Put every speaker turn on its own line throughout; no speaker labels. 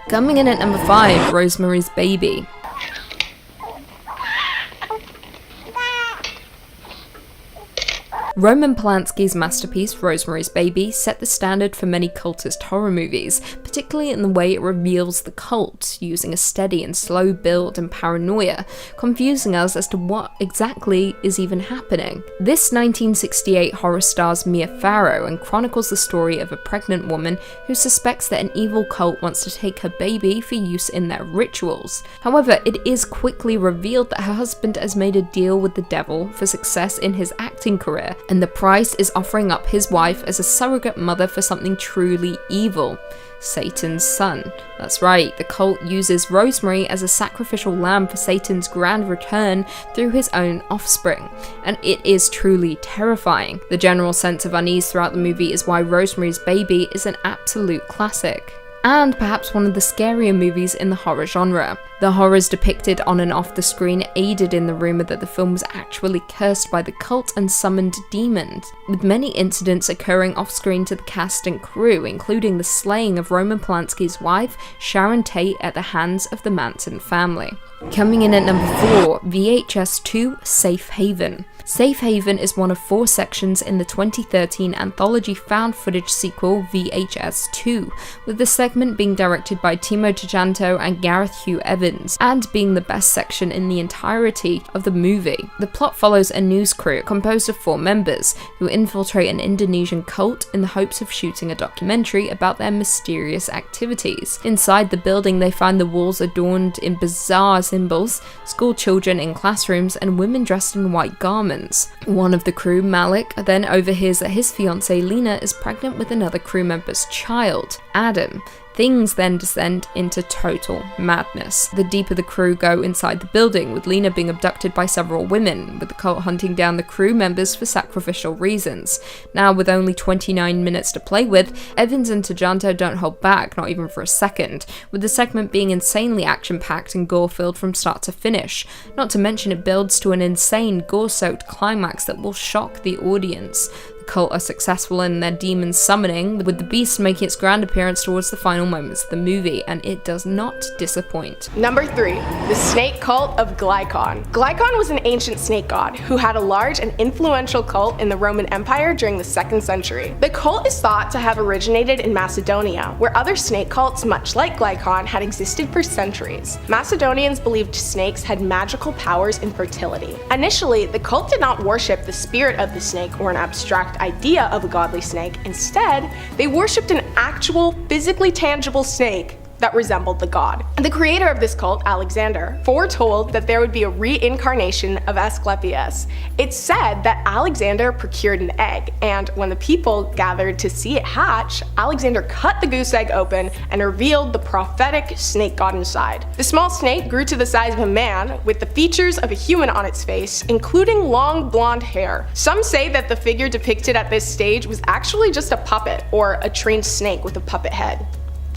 Coming in at number 5, Rosemary's Baby. Roman Polanski's masterpiece, Rosemary's Baby, set the standard for many cultist horror movies, particularly in the way it reveals the cult, using a steady and slow build and paranoia, confusing us as to what exactly is even happening. This 1968 horror stars Mia Farrow and chronicles the story of a pregnant woman who suspects that an evil cult wants to take her baby for use in their rituals. However, it is quickly revealed that her husband has made a deal with the devil for success in his acting career, and the price is offering up his wife as a surrogate mother for something truly evil. Satan's son. That's right, the cult uses Rosemary as a sacrificial lamb for Satan's grand return through his own offspring, and it is truly terrifying. The general sense of unease throughout the movie is why Rosemary's Baby is an absolute classic, and perhaps one of the scarier movies in the horror genre. The horrors depicted on and off the screen aided in the rumour that the film was actually cursed by the cult and summoned demons, with many incidents occurring off-screen to the cast and crew, including the slaying of Roman Polanski's wife, Sharon Tate, at the hands of the Manson family. Coming in at number 4, VHS 2, Safe Haven. Safe Haven is one of 4 sections in the 2013 anthology found footage sequel VHS 2, with the segment being directed by Timo Tjahjanto and Gareth Hugh Evans, and being the best section in the entirety of the movie. The plot follows a news crew composed of 4 members who infiltrate an Indonesian cult in the hopes of shooting a documentary about their mysterious activities. Inside the building, they find the walls adorned in bizarre symbols, school children in classrooms, and women dressed in white garments. One of the crew, Malik, then overhears that his fiancée Lena is pregnant with another crew member's child, Adam. Things then descend into total madness. The deeper the crew go inside the building, with Lena being abducted by several women, with the cult hunting down the crew members for sacrificial reasons. Now, with only 29 minutes to play with, Evans and Tjahjanto don't hold back, not even for a second, with the segment being insanely action-packed and gore-filled from start to finish. Not to mention it builds to an insane, gore-soaked climax that will shock the audience. Cult are successful in their demon summoning, with the beast making its grand appearance towards the final moments of the movie, and it does not disappoint.
Number 3, the snake cult of Glykon. Glykon was an ancient snake god who had a large and influential cult in the Roman Empire during the 2nd century. The cult is thought to have originated in Macedonia, where other snake cults, much like Glykon, had existed for centuries. Macedonians believed snakes had magical powers in fertility. Initially, the cult did not worship the spirit of the snake or an abstract idea of a godly snake. Instead, they worshipped an actual, physically tangible snake that resembled the god. The creator of this cult, Alexander, foretold that there would be a reincarnation of Asclepius. It's said that Alexander procured an egg, and when the people gathered to see it hatch, Alexander cut the goose egg open and revealed the prophetic snake god inside. The small snake grew to the size of a man, with the features of a human on its face, including long blonde hair. Some say that the figure depicted at this stage was actually just a puppet, or a trained snake with a puppet head.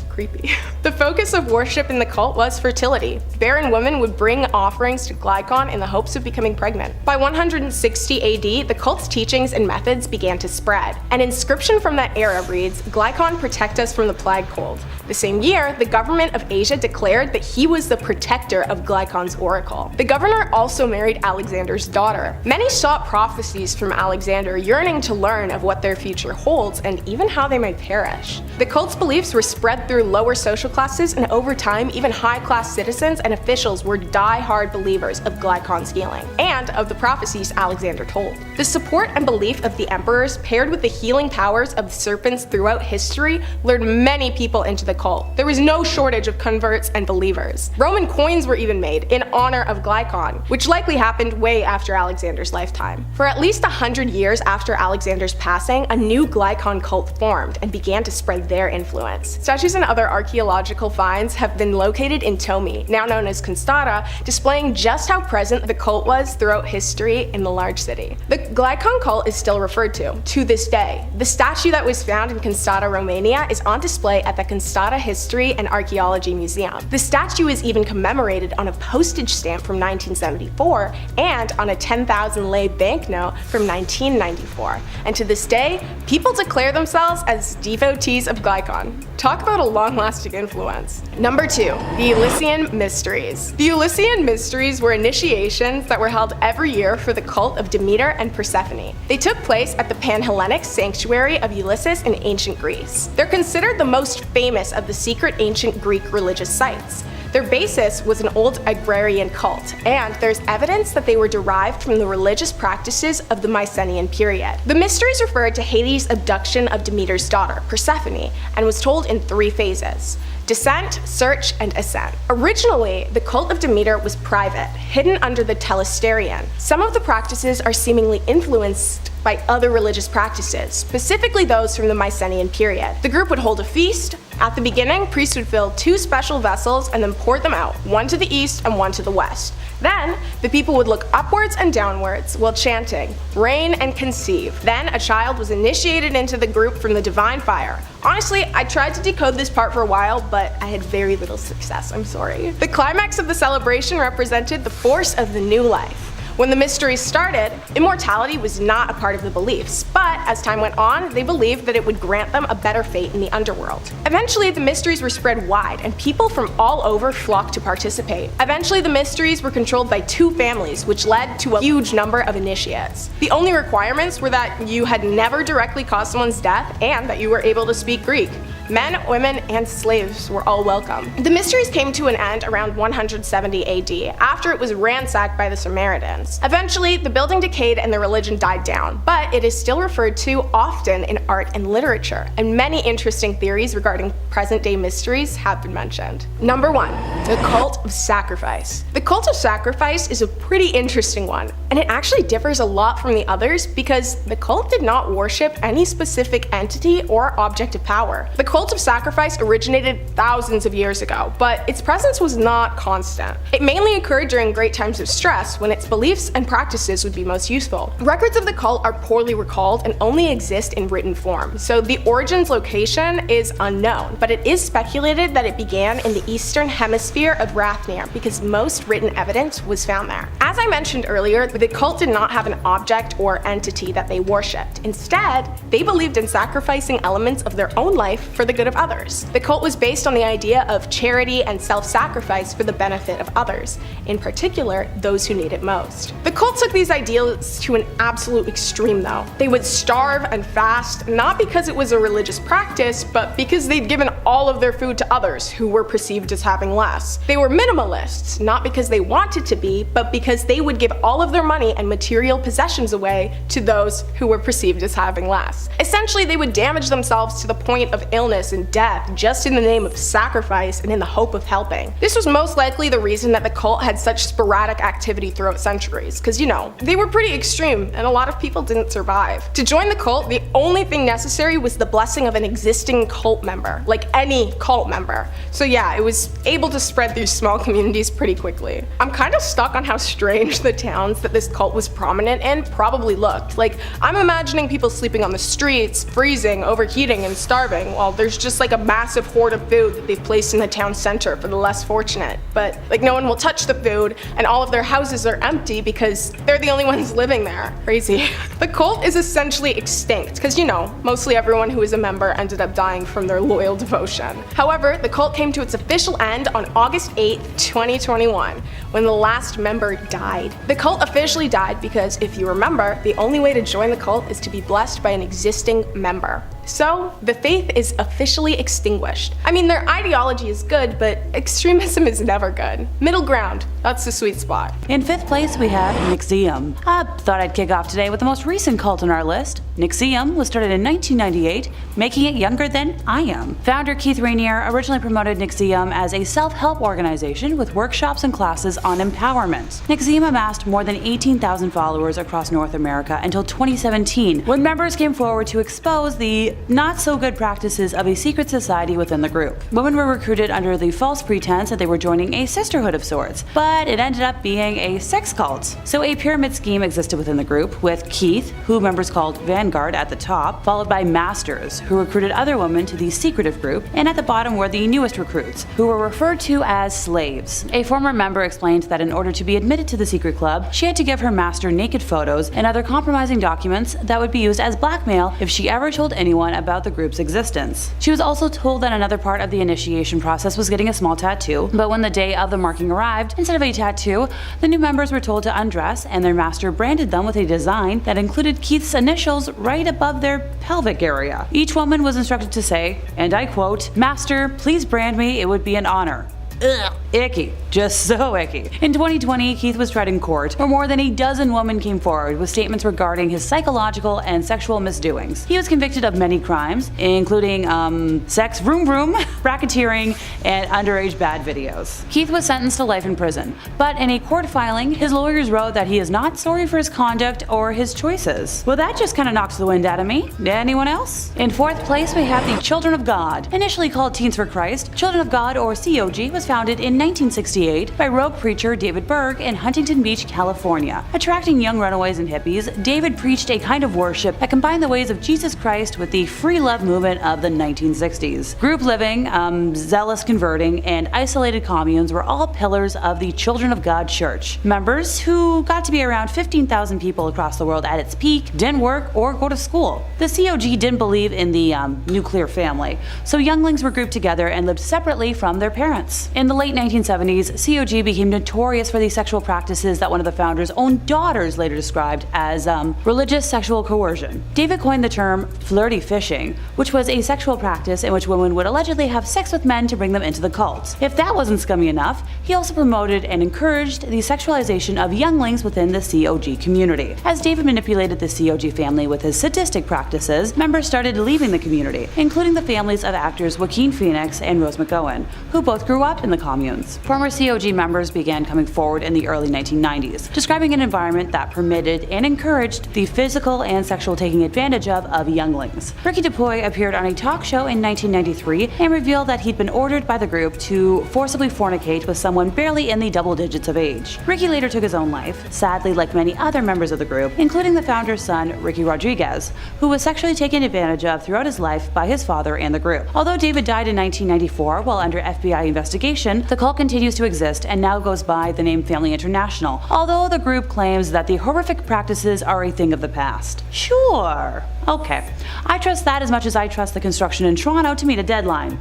Creepy. The focus of worship in the cult was fertility. Barren women would bring offerings to Glykon in the hopes of becoming pregnant. By 160 AD, the cult's teachings and methods began to spread. An inscription from that era reads, "Glykon, protect us from the plague cold." The same year, the government of Asia declared that he was the protector of Glykon's oracle. The governor also married Alexander's daughter. Many sought prophecies from Alexander, yearning to learn of what their future holds and even how they might perish. The cult's beliefs were spread through lower social classes, and over time, even high-class citizens and officials were die-hard believers of Glykon's healing, and of the prophecies Alexander told. The support and belief of the emperors, paired with the healing powers of the serpents throughout history, lured many people into the cult. There was no shortage of converts and believers. Roman coins were even made in honor of Glykon, which likely happened way after Alexander's lifetime. For at least 100 years after Alexander's passing, a new Glykon cult formed and began to spread their influence. Statues and other archaeological finds have been located in Tomi, now known as Constata, displaying just how present the cult was throughout history in the large city. The Glykon cult is still referred to this day. The statue that was found in Constata, Romania is on display at the Constata History and Archaeology Museum. The statue is even commemorated on a postage stamp from 1974 and on a 10,000 lei banknote from 1994. And to this day, people declare themselves as devotees of Glykon. Talk about a long-lasting influence. Number 2, the Elysian Mysteries. The Elysian Mysteries were initiations that were held every year for the cult of Demeter and Persephone. They took place at the Pan-Hellenic sanctuary of Ulysses in ancient Greece. They're considered the most famous of the secret ancient Greek religious sites. Their basis was an old agrarian cult, and there's evidence that they were derived from the religious practices of the Mycenaean period. The Mysteries referred to Hades' abduction of Demeter's daughter, Persephone, and was told in 3 phases: descent, search, and ascent. Originally, the cult of Demeter was private, hidden under the telesterion. Some of the practices are seemingly influenced by other religious practices, specifically those from the Mycenaean period. The group would hold a feast. At the beginning, priests would fill 2 special vessels and then pour them out, one to the east and one to the west. Then, the people would look upwards and downwards while chanting, "Reign and conceive." Then, a child was initiated into the group from the divine fire. Honestly, I tried to decode this part for a while, but I had very little success, I'm sorry. The climax of the celebration represented the force of the new life. When the Mysteries started, immortality was not a part of the beliefs, but as time went on, they believed that it would grant them a better fate in the underworld. Eventually, the Mysteries were spread wide, and people from all over flocked to participate. Eventually, the Mysteries were controlled by 2 families, which led to a huge number of initiates. The only requirements were that you had never directly caused someone's death and that you were able to speak Greek. Men, women, and slaves were all welcome. The Mysteries came to an end around 170 AD, after it was ransacked by the Samaritans. Eventually, the building decayed and the religion died down, but it is still referred to often in art and literature, and many interesting theories regarding present-day mysteries have been mentioned. Number 1, the cult of sacrifice. The cult of sacrifice is a pretty interesting one, and it actually differs a lot from the others because the cult did not worship any specific entity or object of power. The cult of sacrifice originated thousands of years ago, but its presence was not constant. It mainly occurred during great times of stress, when its beliefs and practices would be most useful. Records of the cult are poorly recalled and only exist in written form, so the origin's location is unknown, but it is speculated that it began in the eastern hemisphere of Rathnir because most written evidence was found there. As I mentioned earlier, the cult did not have an object or entity that they worshipped. Instead, they believed in sacrificing elements of their own life for the good of others. The cult was based on the idea of charity and self-sacrifice for the benefit of others, in particular, those who need it most. The cult took these ideals to an absolute extreme though. They would starve and fast, not because it was a religious practice, but because they'd given all of their food to others who were perceived as having less. They were minimalists, not because they wanted to be, but because they would give all of their money and material possessions away to those who were perceived as having less. Essentially, they would damage themselves to the point of illness and death just in the name of sacrifice and in the hope of helping. This was most likely the reason that the cult had such sporadic activity throughout centuries, because they were pretty extreme and a lot of people didn't survive. To join the cult, the only thing necessary was the blessing of an existing cult member, like any cult member. So yeah, it was able to spread through small communities pretty quickly. I'm kind of stuck on how strange the towns that this cult was prominent in probably looked. Like, I'm imagining people sleeping on the streets, freezing, overheating, and starving, while there's just like a massive hoard of food that they've placed in the town center for the less fortunate. But like, no one will touch the food, and all of their houses are empty because they're the only ones living there. Crazy. The cult is essentially extinct because, mostly everyone who was a member ended up dying from their loyal devotion. However, the cult came to its official end on August 8th, 2021, when the last member died. The cult officially died because, if you remember, the only way to join the cult is to be blessed by an existing member. So, the faith is officially extinguished. I mean, their ideology is good, but extremism is never good. Middle ground, that's the sweet spot.
In 5th place, we have NXIVM. I thought I'd kick off today with the most recent cult on our list. NXIVM was started in 1998, making it younger than I am. Founder Keith Rainier originally promoted NXIVM as a self-help organization with workshops and classes on empowerment. NXIVM amassed more than 18,000 followers across North America until 2017, when members came forward to expose the not-so-good practices of a secret society within the group. Women were recruited under the false pretense that they were joining a sisterhood of sorts, but it ended up being a sex cult. So a pyramid scheme existed within the group, with Keith, who members called Vanguard, at the top, followed by Masters, who recruited other women to the secretive group, and at the bottom were the newest recruits, who were referred to as slaves. A former member explained that in order to be admitted to the secret club, she had to give her master naked photos and other compromising documents that would be used as blackmail if she ever told anyone anyone about the group's existence. She was also told that another part of the initiation process was getting a small tattoo, but when the day of the marking arrived, instead of a tattoo, the new members were told to undress, and their master branded them with a design that included Keith's initials right above their pelvic area. Each woman was instructed to say, and I quote, "Master, please brand me, it would be an honor." Ugh, icky. Just so icky. In 2020, Keith was tried in court, where more than a dozen women came forward with statements regarding his psychological and sexual misdoings. He was convicted of many crimes, including sex, vroom vroom, racketeering, and underage bad videos. Keith was sentenced to life in prison, but in a court filing, his lawyers wrote that he is not sorry for his conduct or his choices. Well, that just kind of knocks the wind out of me. Anyone else? In fourth place, we have the Children of God. Initially called Teens for Christ, Children of God, or COG, was founded in 1968 by rogue preacher David Berg in Huntington Beach, California. Attracting young runaways and hippies, David preached a kind of worship that combined the ways of Jesus Christ with the free love movement of the 1960s. Group living, zealous converting, and isolated communes were all pillars of the Children of God Church. Members, who got to be around 15,000 people across the world at its peak, didn't work or go to school. The COG didn't believe in the nuclear family, so younglings were grouped together and lived separately from their parents. In the late 1970s, COG became notorious for the sexual practices that one of the founders' own daughters later described as religious sexual coercion. David coined the term flirty fishing, which was a sexual practice in which women would allegedly have sex with men to bring them into the cult. If that wasn't scummy enough, he also promoted and encouraged the sexualization of younglings within the COG community. As David manipulated the COG family with his sadistic practices, members started leaving the community, including the families of actors Joaquin Phoenix and Rose McGowan, who both grew up in the communes. Former COG members began coming forward in the early 1990s, describing an environment that permitted and encouraged the physical and sexual taking advantage of younglings. Ricky DuPuy appeared on a talk show in 1993 and revealed that he'd been ordered by the group to forcibly fornicate with someone barely in the double digits of age. Ricky later took his own life, sadly like many other members of the group, including the founder's son, Ricky Rodriguez, who was sexually taken advantage of throughout his life by his father and the group. Although David died in 1994 while under FBI investigation, the cult continues to exist and now goes by the name Family International, although the group claims that the horrific practices are a thing of the past. Sure. Okay. I trust that as much as I trust the construction in Toronto to meet a deadline.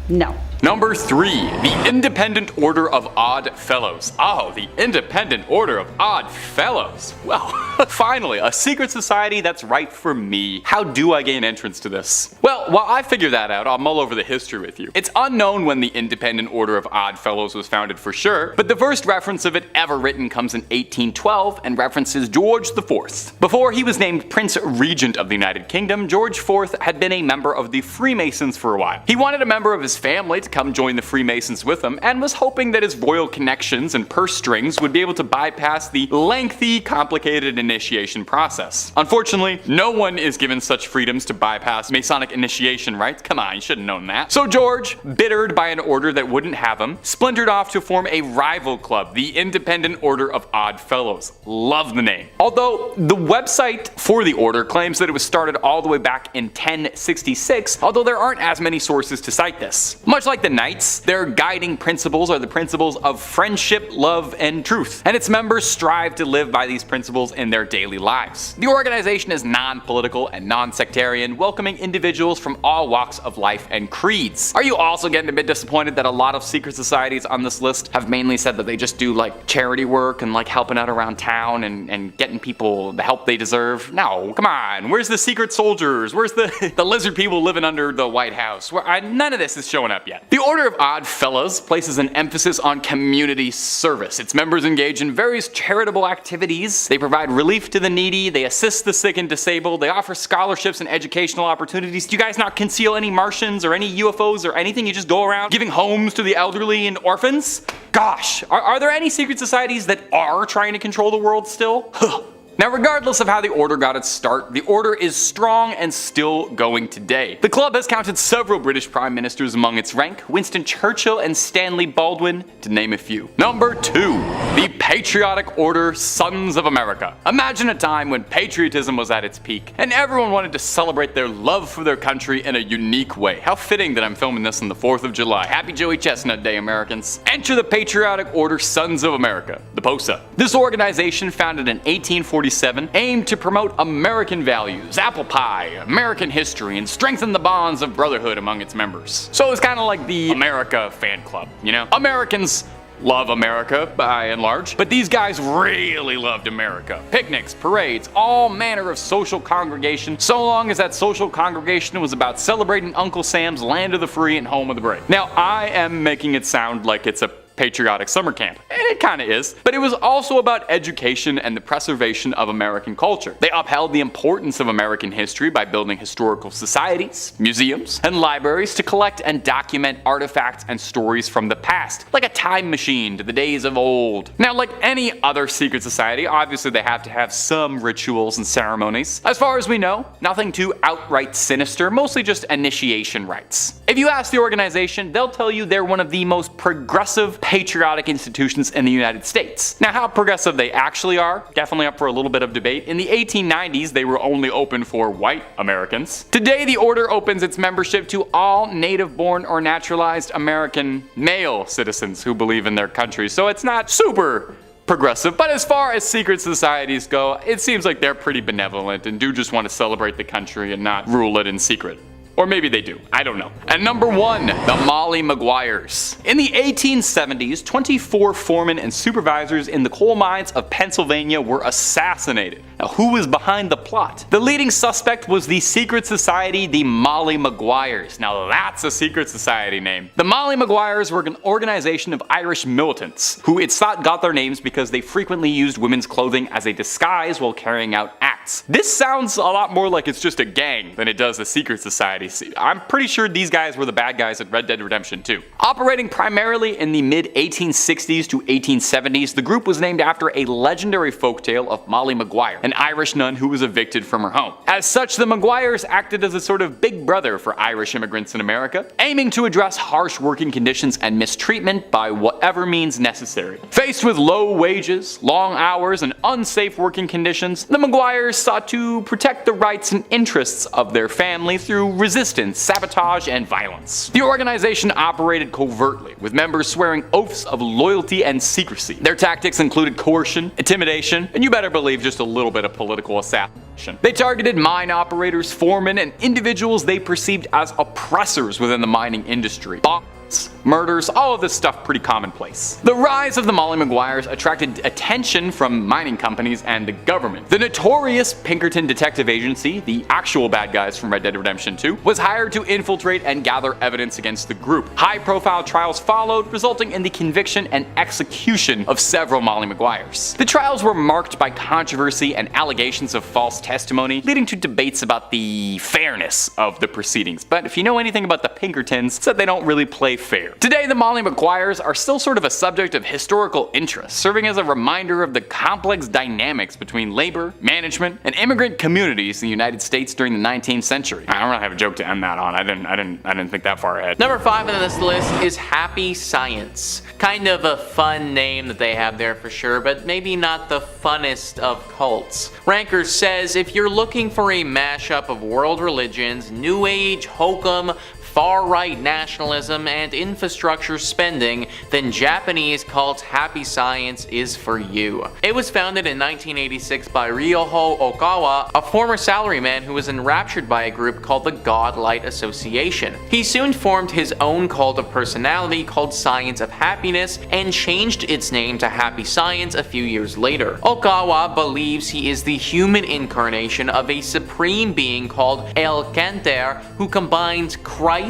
No.
Number 3. The Independent Order of Odd Fellows. Oh, the Independent Order of Odd Fellows. Well, finally, a secret society that's right for me. How do I gain entrance to this? Well, while I figure that out, I'll mull over the history with you. It's unknown when the Independent Order of Odd Fellows was founded for sure, but the first reference of it ever written comes in 1812 and references George IV. Before he was named Prince Regent of the United Kingdom, George IV had been a member of the Freemasons for a while. He wanted a member of his family to come join the Freemasons with him, and was hoping that his royal connections and purse strings would be able to bypass the lengthy, complicated initiation process. Unfortunately, no one is given such freedoms to bypass Masonic initiation rites. Come on, you should have known that. So George, bittered by an order that wouldn't have him, splintered off to form a rival club, the Independent Order of Odd Fellows. Love the name. Although the website for the order claims that it was started all the way back in 1066, although there aren't as many sources to cite this. Much like the Knights, their guiding principles are the principles of friendship, love, and truth, and its members strive to live by these principles in their daily lives. The organization is non-political and non-sectarian, welcoming individuals from all walks of life and creeds. Are you also getting a bit disappointed that a lot of secret societies on this list have mainly said that they just do like charity work and like helping out around town and getting people the help they deserve? No, come on, where's the secret soldiers? Where's the lizard people living under the White House? None of this is showing up yet. The Order of Odd Fellows places an emphasis on community service. Its members engage in various charitable activities. They provide relief to the needy, they assist the sick and disabled, they offer scholarships and educational opportunities. Do you guys not conceal any Martians or any UFOs or anything? You just go around giving homes to the elderly and orphans? Gosh, are there any secret societies that are trying to control the world still? Now, regardless of how the Order got its start, the Order is strong and still going today. The club has counted several British Prime Ministers among its rank, Winston Churchill and Stanley Baldwin, to name a few. Number 2. The Patriotic Order Sons of America. Imagine a time when patriotism was at its peak, and everyone wanted to celebrate their love for their country in a unique way. How fitting that I'm filming this on the 4th of July. Happy Joey Chestnut Day, Americans. Enter the Patriotic Order Sons of America, the POSA. This organization, founded in 1840, 1947 aimed to promote American values, apple pie, American history, and strengthen the bonds of brotherhood among its members. So it's kind of like the America fan club, you know? Americans love America, by and large, but these guys really loved America. Picnics, parades, all manner of social congregation, so long as that social congregation was about celebrating Uncle Sam's land of the free and home of the brave. Now, I am making it sound like it's a patriotic summer camp, and it kinda is, but it was also about education and the preservation of American culture. They upheld the importance of American history by building historical societies, museums, and libraries to collect and document artifacts and stories from the past, like a time machine to the days of old. Now, like any other secret society, obviously they have to have some rituals and ceremonies. As far as we know, nothing too outright sinister, mostly just initiation rites. If you ask the organization, they'll tell you they're one of the most progressive patriotic institutions in the United States. Now, how progressive they actually are, definitely up for a little bit of debate. In the 1890s, they were only open for white Americans. Today, the order opens its membership to all native-born or naturalized American male citizens who believe in their country, so it's not super progressive, but as far as secret societies go, it seems like they're pretty benevolent and do just want to celebrate the country and not rule it in secret. Or maybe they do, I don't know. And number 1, the Molly Maguires. In the 1870s, 24 foremen and supervisors in the coal mines of Pennsylvania were assassinated. Now, who was behind the plot? The leading suspect was the secret society, the Molly Maguires. Now that's a secret society name. The Molly Maguires were an organization of Irish militants, who it's thought got their names because they frequently used women's clothing as a disguise while carrying out acts. This sounds a lot more like it's just a gang than it does a secret society. I'm pretty sure these guys were the bad guys at Red Dead Redemption 2. Operating primarily in the mid-1860s to 1870s, the group was named after a legendary folktale of Molly Maguire, an Irish nun who was evicted from her home. As such, the Maguires acted as a sort of big brother for Irish immigrants in America, aiming to address harsh working conditions and mistreatment by whatever means necessary. Faced with low wages, long hours, and unsafe working conditions, the Maguires sought to protect the rights and interests of their family through resistance, sabotage, and violence. The organization operated covertly, with members swearing oaths of loyalty and secrecy. Their tactics included coercion, intimidation, and you better believe just a little bit of political assassination. They targeted mine operators, foremen, and individuals they perceived as oppressors within the mining industry. Murders, all of this stuff pretty commonplace. The rise of the Molly Maguires attracted attention from mining companies and the government. The notorious Pinkerton Detective Agency, the actual bad guys from Red Dead Redemption 2, was hired to infiltrate and gather evidence against the group. High-profile trials followed, resulting in the conviction and execution of several Molly Maguires. The trials were marked by controversy and allegations of false testimony, leading to debates about the fairness of the proceedings. But if you know anything about the Pinkertons, it's that they don't really play fair. Today, the Molly Maguires are still sort of a subject of historical interest, serving as a reminder of the complex dynamics between labor, management, and immigrant communities in the United States during the 19th century. I don't really have a joke to end that on. I didn't think that far ahead.
Number 5 on this list is Happy Science. Kind of a fun name that they have there for sure, but maybe not the funnest of cults. Ranker says if you're looking for a mashup of world religions, New Age, hokum, far-right nationalism, and infrastructure spending, then Japanese cult Happy Science is for you. It was founded in 1986 by Ryoho Okawa, a former salaryman who was enraptured by a group called the Godlight Association. He soon formed his own cult of personality called Science of Happiness and changed its name to Happy Science a few years later. Okawa believes he is the human incarnation of a supreme being called El Kanter who combines Christ,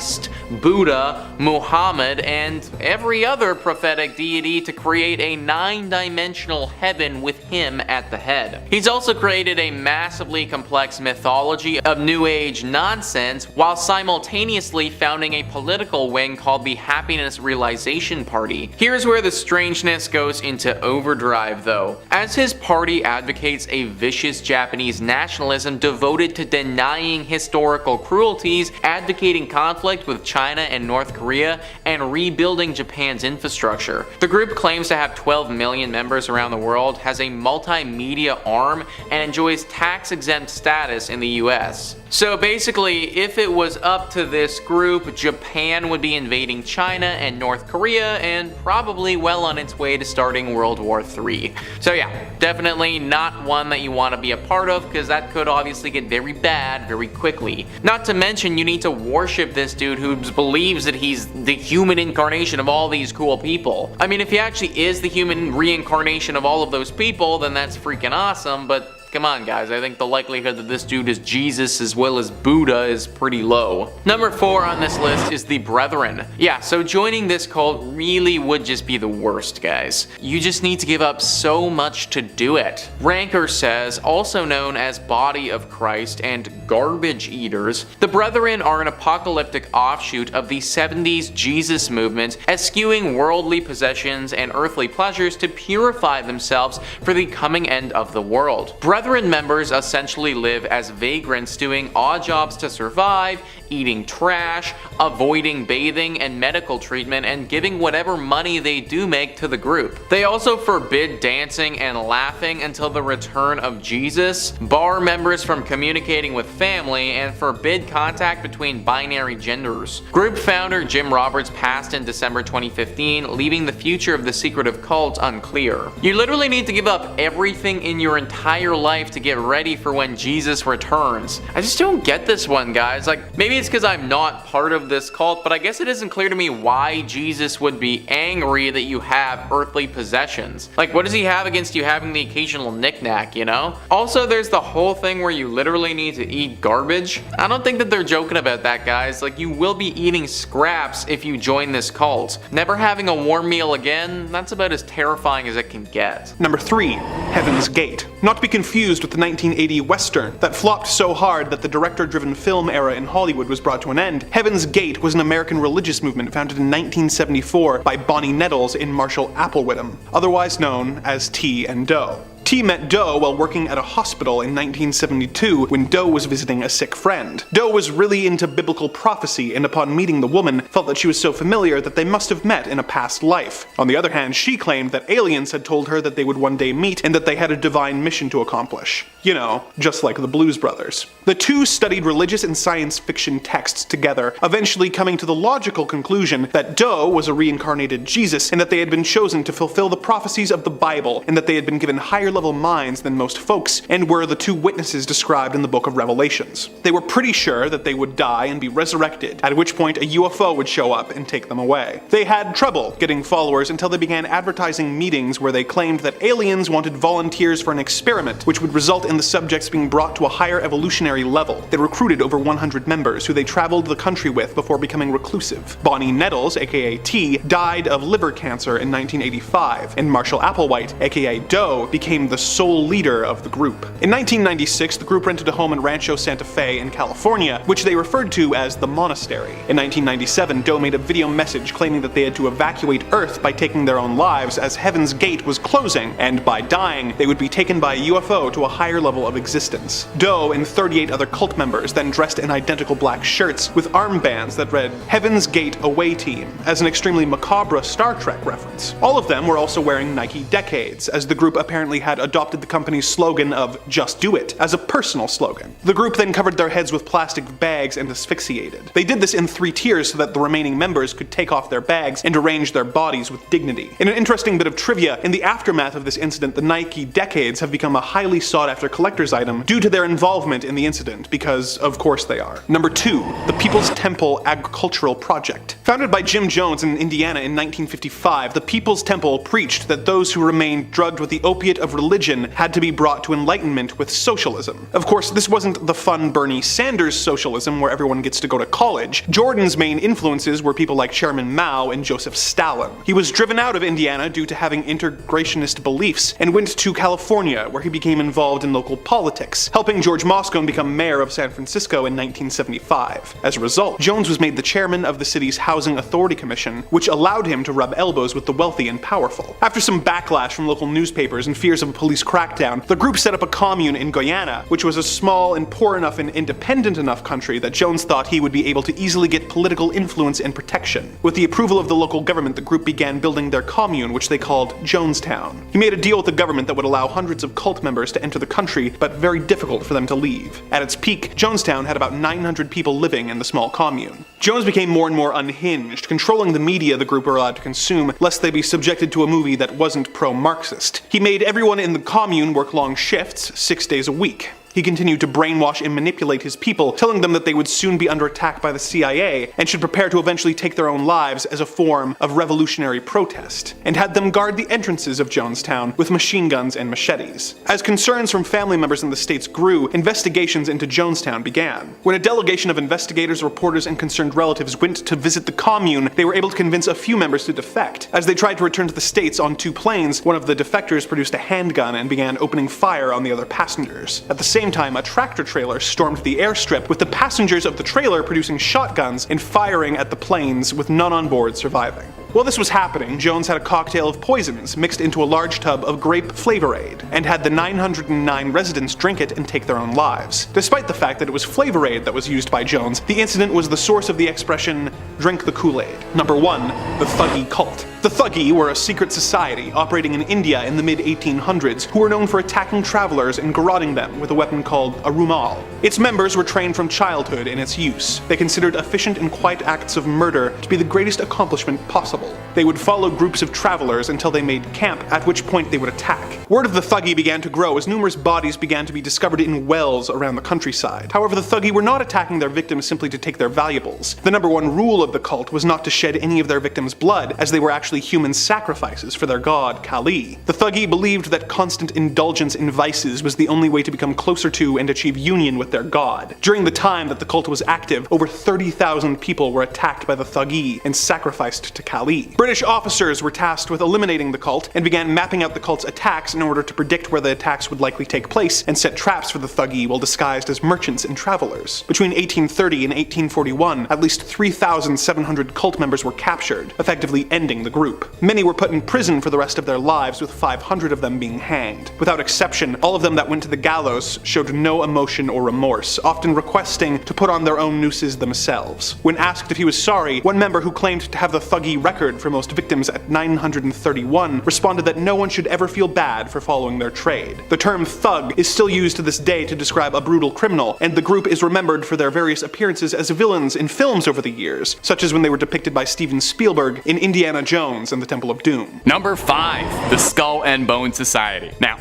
Buddha, Muhammad, and every other prophetic deity to create a 9-dimensional heaven with him at the head. He's also created a massively complex mythology of New Age nonsense while simultaneously founding a political wing called the Happiness Realization Party. Here's where the strangeness goes into overdrive though, as his party advocates a vicious Japanese nationalism devoted to denying historical cruelties, advocating conflict conflict with China and North Korea and rebuilding Japan's infrastructure. The group claims to have 12 million members around the world, has a multimedia arm, and enjoys tax-exempt status in the US. So basically, if it was up to this group, Japan would be invading China and North Korea and probably well on its way to starting World War III. So yeah, definitely not one that you want to be a part of, because that could obviously get very bad very quickly. Not to mention, you need to worship this dude who believes that he's the human incarnation of all these cool people. I mean, if he actually is the human reincarnation of all of those people, then that's freaking awesome, but come on guys, I think the likelihood that this dude is Jesus as well as Buddha is pretty low. Number 4 on this list is the Brethren. Yeah, so joining this cult really would just be the worst, guys. You just need to give up so much to do it. Ranker says, also known as Body of Christ and Garbage Eaters, the Brethren are an apocalyptic offshoot of the 70s Jesus movement, eschewing worldly possessions and earthly pleasures to purify themselves for the coming end of the world. Brethren members essentially live as vagrants, doing odd jobs to survive, eating trash, avoiding bathing and medical treatment, and giving whatever money they do make to the group. They also forbid dancing and laughing until the return of Jesus, bar members from communicating with family, and forbid contact between binary genders. Group founder Jim Roberts passed in December 2015, leaving the future of the secretive cult unclear. You literally need to give up everything in your entire life to get ready for when Jesus returns. I just don't get this one, guys. Like, maybe it's because I'm not part of this cult, but I guess it isn't clear to me why Jesus would be angry that you have earthly possessions. Like, what does he have against you having the occasional knickknack, you know? Also, there's the whole thing where you literally need to eat garbage. I don't think that they're joking about that, guys. Like, you will be eating scraps if you join this cult. Never having a warm meal again, that's about as terrifying as it can get.
Number 3, Heaven's Gate. Not to be confused with the 1980 Western that flopped so hard that the director-driven film era in Hollywood was brought to an end. Heaven's Gate was an American religious movement founded in 1974 by Bonnie Nettles and Marshall Applewhittem, otherwise known as T and Doe. T met Doe while working at a hospital in 1972 when Doe was visiting a sick friend. Doe was really into biblical prophecy, and upon meeting the woman, felt that she was so familiar that they must have met in a past life. On the other hand, she claimed that aliens had told her that they would one day meet and that they had a divine mission to accomplish. You know, just like the Blues Brothers. The two studied religious and science fiction texts together, eventually coming to the logical conclusion that Doe was a reincarnated Jesus and that they had been chosen to fulfill the prophecies of the Bible, and that they had been given higher level minds than most folks, and were the two witnesses described in the book of Revelations. They were pretty sure that they would die and be resurrected, at which point a UFO would show up and take them away. They had trouble getting followers until they began advertising meetings where they claimed that aliens wanted volunteers for an experiment, which would result in the subjects being brought to a higher evolutionary level. They recruited over 100 members who they traveled the country with before becoming reclusive. Bonnie Nettles, aka T, died of liver cancer in 1985, and Marshall Applewhite, aka Doe, became the sole leader of the group. In 1996, the group rented a home in Rancho Santa Fe in California, which they referred to as the Monastery. In 1997, Doe made a video message claiming that they had to evacuate Earth by taking their own lives as Heaven's Gate was closing, and by dying, they would be taken by a UFO to a higher level of existence. Doe and 38 other cult members then dressed in identical black shirts with armbands that read Heaven's Gate Away Team, as an extremely macabre Star Trek reference. All of them were also wearing Nike Decades, as the group apparently had adopted the company's slogan of "Just Do It" as a personal slogan. The group then covered their heads with plastic bags and asphyxiated. They did this in 3 tiers so that the remaining members could take off their bags and arrange their bodies with dignity. In an interesting bit of trivia, in the aftermath of this incident, the Nike Decades have become a highly sought after collector's item due to their involvement in the incident, because of course they are. Number 2, the People's Temple Agricultural Project. Founded by Jim Jones in Indiana in 1955, the People's Temple preached that those who remained drugged with the opiate of religion had to be brought to enlightenment with socialism. Of course, this wasn't the fun Bernie Sanders socialism where everyone gets to go to college. Jordan's main influences were people like Chairman Mao and Joseph Stalin. He was driven out of Indiana due to having integrationist beliefs and went to California, where he became involved in local politics, helping George Moscone become mayor of San Francisco in 1975. As a result, Jones was made the chairman of the city's Housing Authority Commission, which allowed him to rub elbows with the wealthy and powerful. After some backlash from local newspapers and fears of police crackdown, the group set up a commune in Guyana, which was a small and poor enough and independent enough country that Jones thought he would be able to easily get political influence and protection. With the approval of the local government, the group began building their commune, which they called Jonestown. He made a deal with the government that would allow hundreds of cult members to enter the country, but very difficult for them to leave. At its peak, Jonestown had about 900 people living in the small commune. Jones became more and more unhinged, controlling the media the group were allowed to consume, lest they be subjected to a movie that wasn't pro-Marxist. He made everyone in the commune work long shifts, 6 days a week. He continued to brainwash and manipulate his people, telling them that they would soon be under attack by the CIA and should prepare to eventually take their own lives as a form of revolutionary protest, and had them guard the entrances of Jonestown with machine guns and machetes. As concerns from family members in the States grew, investigations into Jonestown began. When a delegation of investigators, reporters, and concerned relatives went to visit the commune, they were able to convince a few members to defect. As they tried to return to the States on 2 planes, one of the defectors produced a handgun and began opening fire on the other passengers. At the same time, a tractor trailer stormed the airstrip, with the passengers of the trailer producing shotguns and firing at the planes, with none on board surviving. While this was happening, Jones had a cocktail of poisons mixed into a large tub of grape Flavor-Aid, and had the 909 residents drink it and take their own lives. Despite the fact that it was Flavor-Aid that was used by Jones, the incident was the source of the expression, "drink the Kool-Aid." Number 1. The Thuggy Cult. The Thuggy were a secret society operating in India in the mid-1800s who were known for attacking travelers and garroting them with a weapon called a rumal. Its members were trained from childhood in its use. They considered efficient and quiet acts of murder to be the greatest accomplishment possible. They would follow groups of travelers until they made camp, at which point they would attack. Word of the Thuggy began to grow as numerous bodies began to be discovered in wells around the countryside. However, the Thuggy were not attacking their victims simply to take their valuables. The number 1 rule of the cult was not to shed any of their victims' blood, as they were actually human sacrifices for their god, Kali. The Thuggy believed that constant indulgence in vices was the only way to become closer to and achieve union with their god. During the time that the cult was active, over 30,000 people were attacked by the Thuggy and sacrificed to Kali. British officers were tasked with eliminating the cult and began mapping out the cult's attacks in order to predict where the attacks would likely take place and set traps for the Thuggy while disguised as merchants and travelers. Between 1830 and 1841, at least 3,700 cult members were captured, effectively ending the group. Many were put in prison for the rest of their lives, with 500 of them being hanged. Without exception, all of them that went to the gallows showed no emotion or remorse, often requesting to put on their own nooses themselves. When asked if he was sorry, one member who claimed to have the Thuggy record for most victims at 931 responded that no one should ever feel bad for following their trade. The term thug is still used to this day to describe a brutal criminal, and the group is remembered for their various appearances as villains in films over the years, such as when they were depicted by Steven Spielberg in Indiana Jones and the Temple of Doom.
Number 5. The Skull and Bone Society. Now,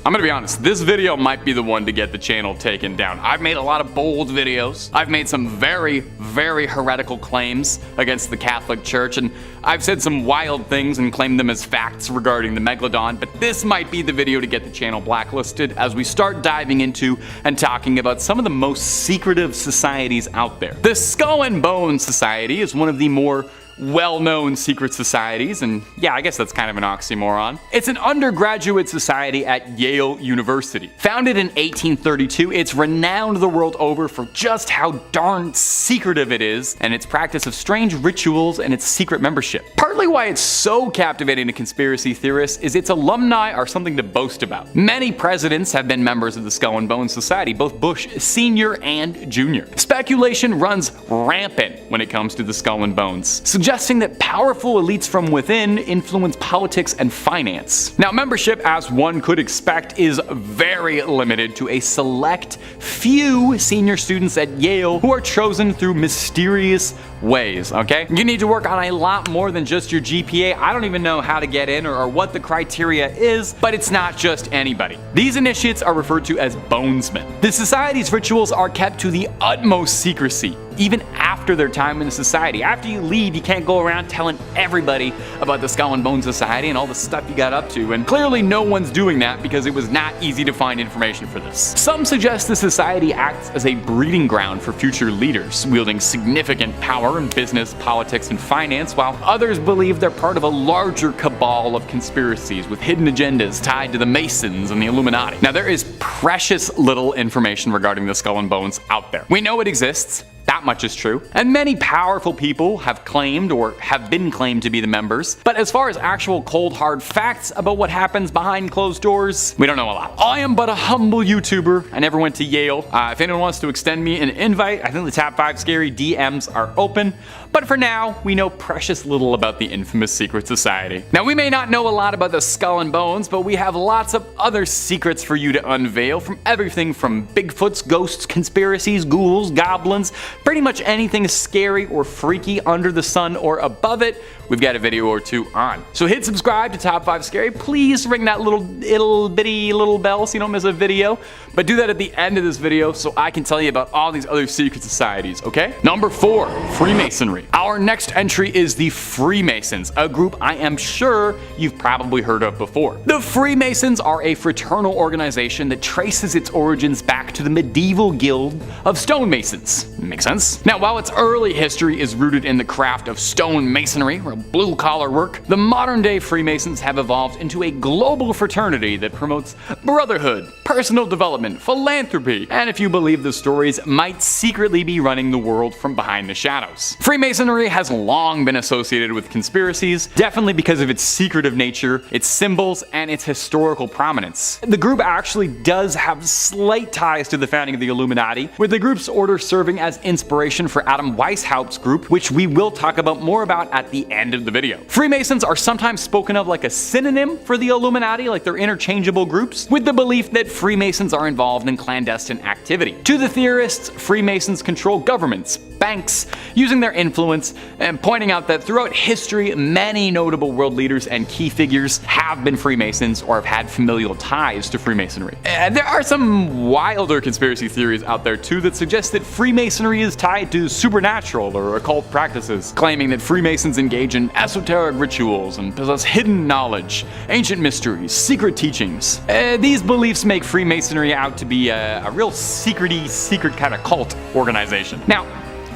I'm gonna be honest, this video might be the one to get the channel taken down. I've made a lot of bold videos. I've made some very, very heretical claims against the Catholic Church, and I've said some wild things and claimed them as facts regarding the Megalodon, but this might be the video to get the channel blacklisted as we start diving into and talking about some of the most secretive societies out there. The Skull and Bone Society is one of the more well-known secret societies, and yeah, I guess that's kind of an oxymoron. It's an undergraduate society at Yale University. Founded in 1832, it's renowned the world over for just how darn secretive it is, and its practice of strange rituals and its secret membership. Partly why it's so captivating to conspiracy theorists is its alumni are something to boast about. Many presidents have been members of the Skull and Bones Society, both Bush Sr. and Jr. Speculation runs rampant when it comes to the Skull and Bones, suggesting that powerful elites from within influence politics and finance. Now, membership, as one could expect, is very limited to a select few senior students at Yale who are chosen through mysterious ways, okay? You need to work on a lot more than just your GPA. I don't even know how to get in or what the criteria is, but it's not just anybody. These initiates are referred to as bonesmen. The society's rituals are kept to the utmost secrecy, even after their time in the society. After you leave, you can't go around telling everybody about the Skull and Bones Society and all the stuff you got up to, and clearly no one's doing that because it was not easy to find information for this. Some suggest the society acts as a breeding ground for future leaders, wielding significant power in business, politics, and finance, while others believe they're part of a larger cabal of conspiracies with hidden agendas tied to the Masons and the Illuminati. Now, there is precious little information regarding the Skull and Bones out there. We know it exists. that much is true. And many powerful people have claimed or have been claimed to be the members. But as far as actual cold hard facts about what happens behind closed doors, we don't know a lot. I am but a humble YouTuber. I never went to Yale. If anyone wants to extend me an invite, I think the Top 5 Scary DMs are open. But for now, we know precious little about the infamous secret society. Now, we may not know a lot about the Skull and Bones, but we have lots of other secrets for you to unveil, from everything from Bigfoots, ghosts, conspiracies, ghouls, goblins, pretty much anything scary or freaky under the sun or above it, we've got a video or two on. So hit subscribe to Top 5 Scary. Please ring that little bitty bell so you don't miss a video. But do that at the end of this video so I can tell you about all these other secret societies, okay? Number 4, Freemasonry. Our next entry is the Freemasons, a group I am sure you've probably heard of before. The Freemasons are a fraternal organization that traces its origins back to the medieval guild of stonemasons. Makes sense? Now, while its early history is rooted in the craft of stone masonry, or blue-collar work, the modern-day Freemasons have evolved into a global fraternity that promotes brotherhood, personal development, philanthropy, and if you believe the stories, might secretly be running the world from behind the shadows. Freemasonry has long been associated with conspiracies, definitely because of its secretive nature, its symbols, and its historical prominence. The group actually does have slight ties to the founding of the Illuminati, with the group's order serving as inspiration for Adam Weishaupt's group, which we will talk about more about at the end of the video. Freemasons are sometimes spoken of like a synonym for the Illuminati, like they're interchangeable groups, with the belief that Freemasons are involved in clandestine activity. To the theorists, Freemasons control governments, banks, using their influence, and pointing out that throughout history, many notable world leaders and key figures have been Freemasons or have had familial ties to Freemasonry. And there are some wilder conspiracy theories out there too that suggest that Freemasonry is tied to supernatural or occult practices, claiming that Freemasons engage in esoteric rituals and possess hidden knowledge, ancient mysteries, secret teachings. These beliefs make Freemasonry out to be a real secret kind of cult organization. Now,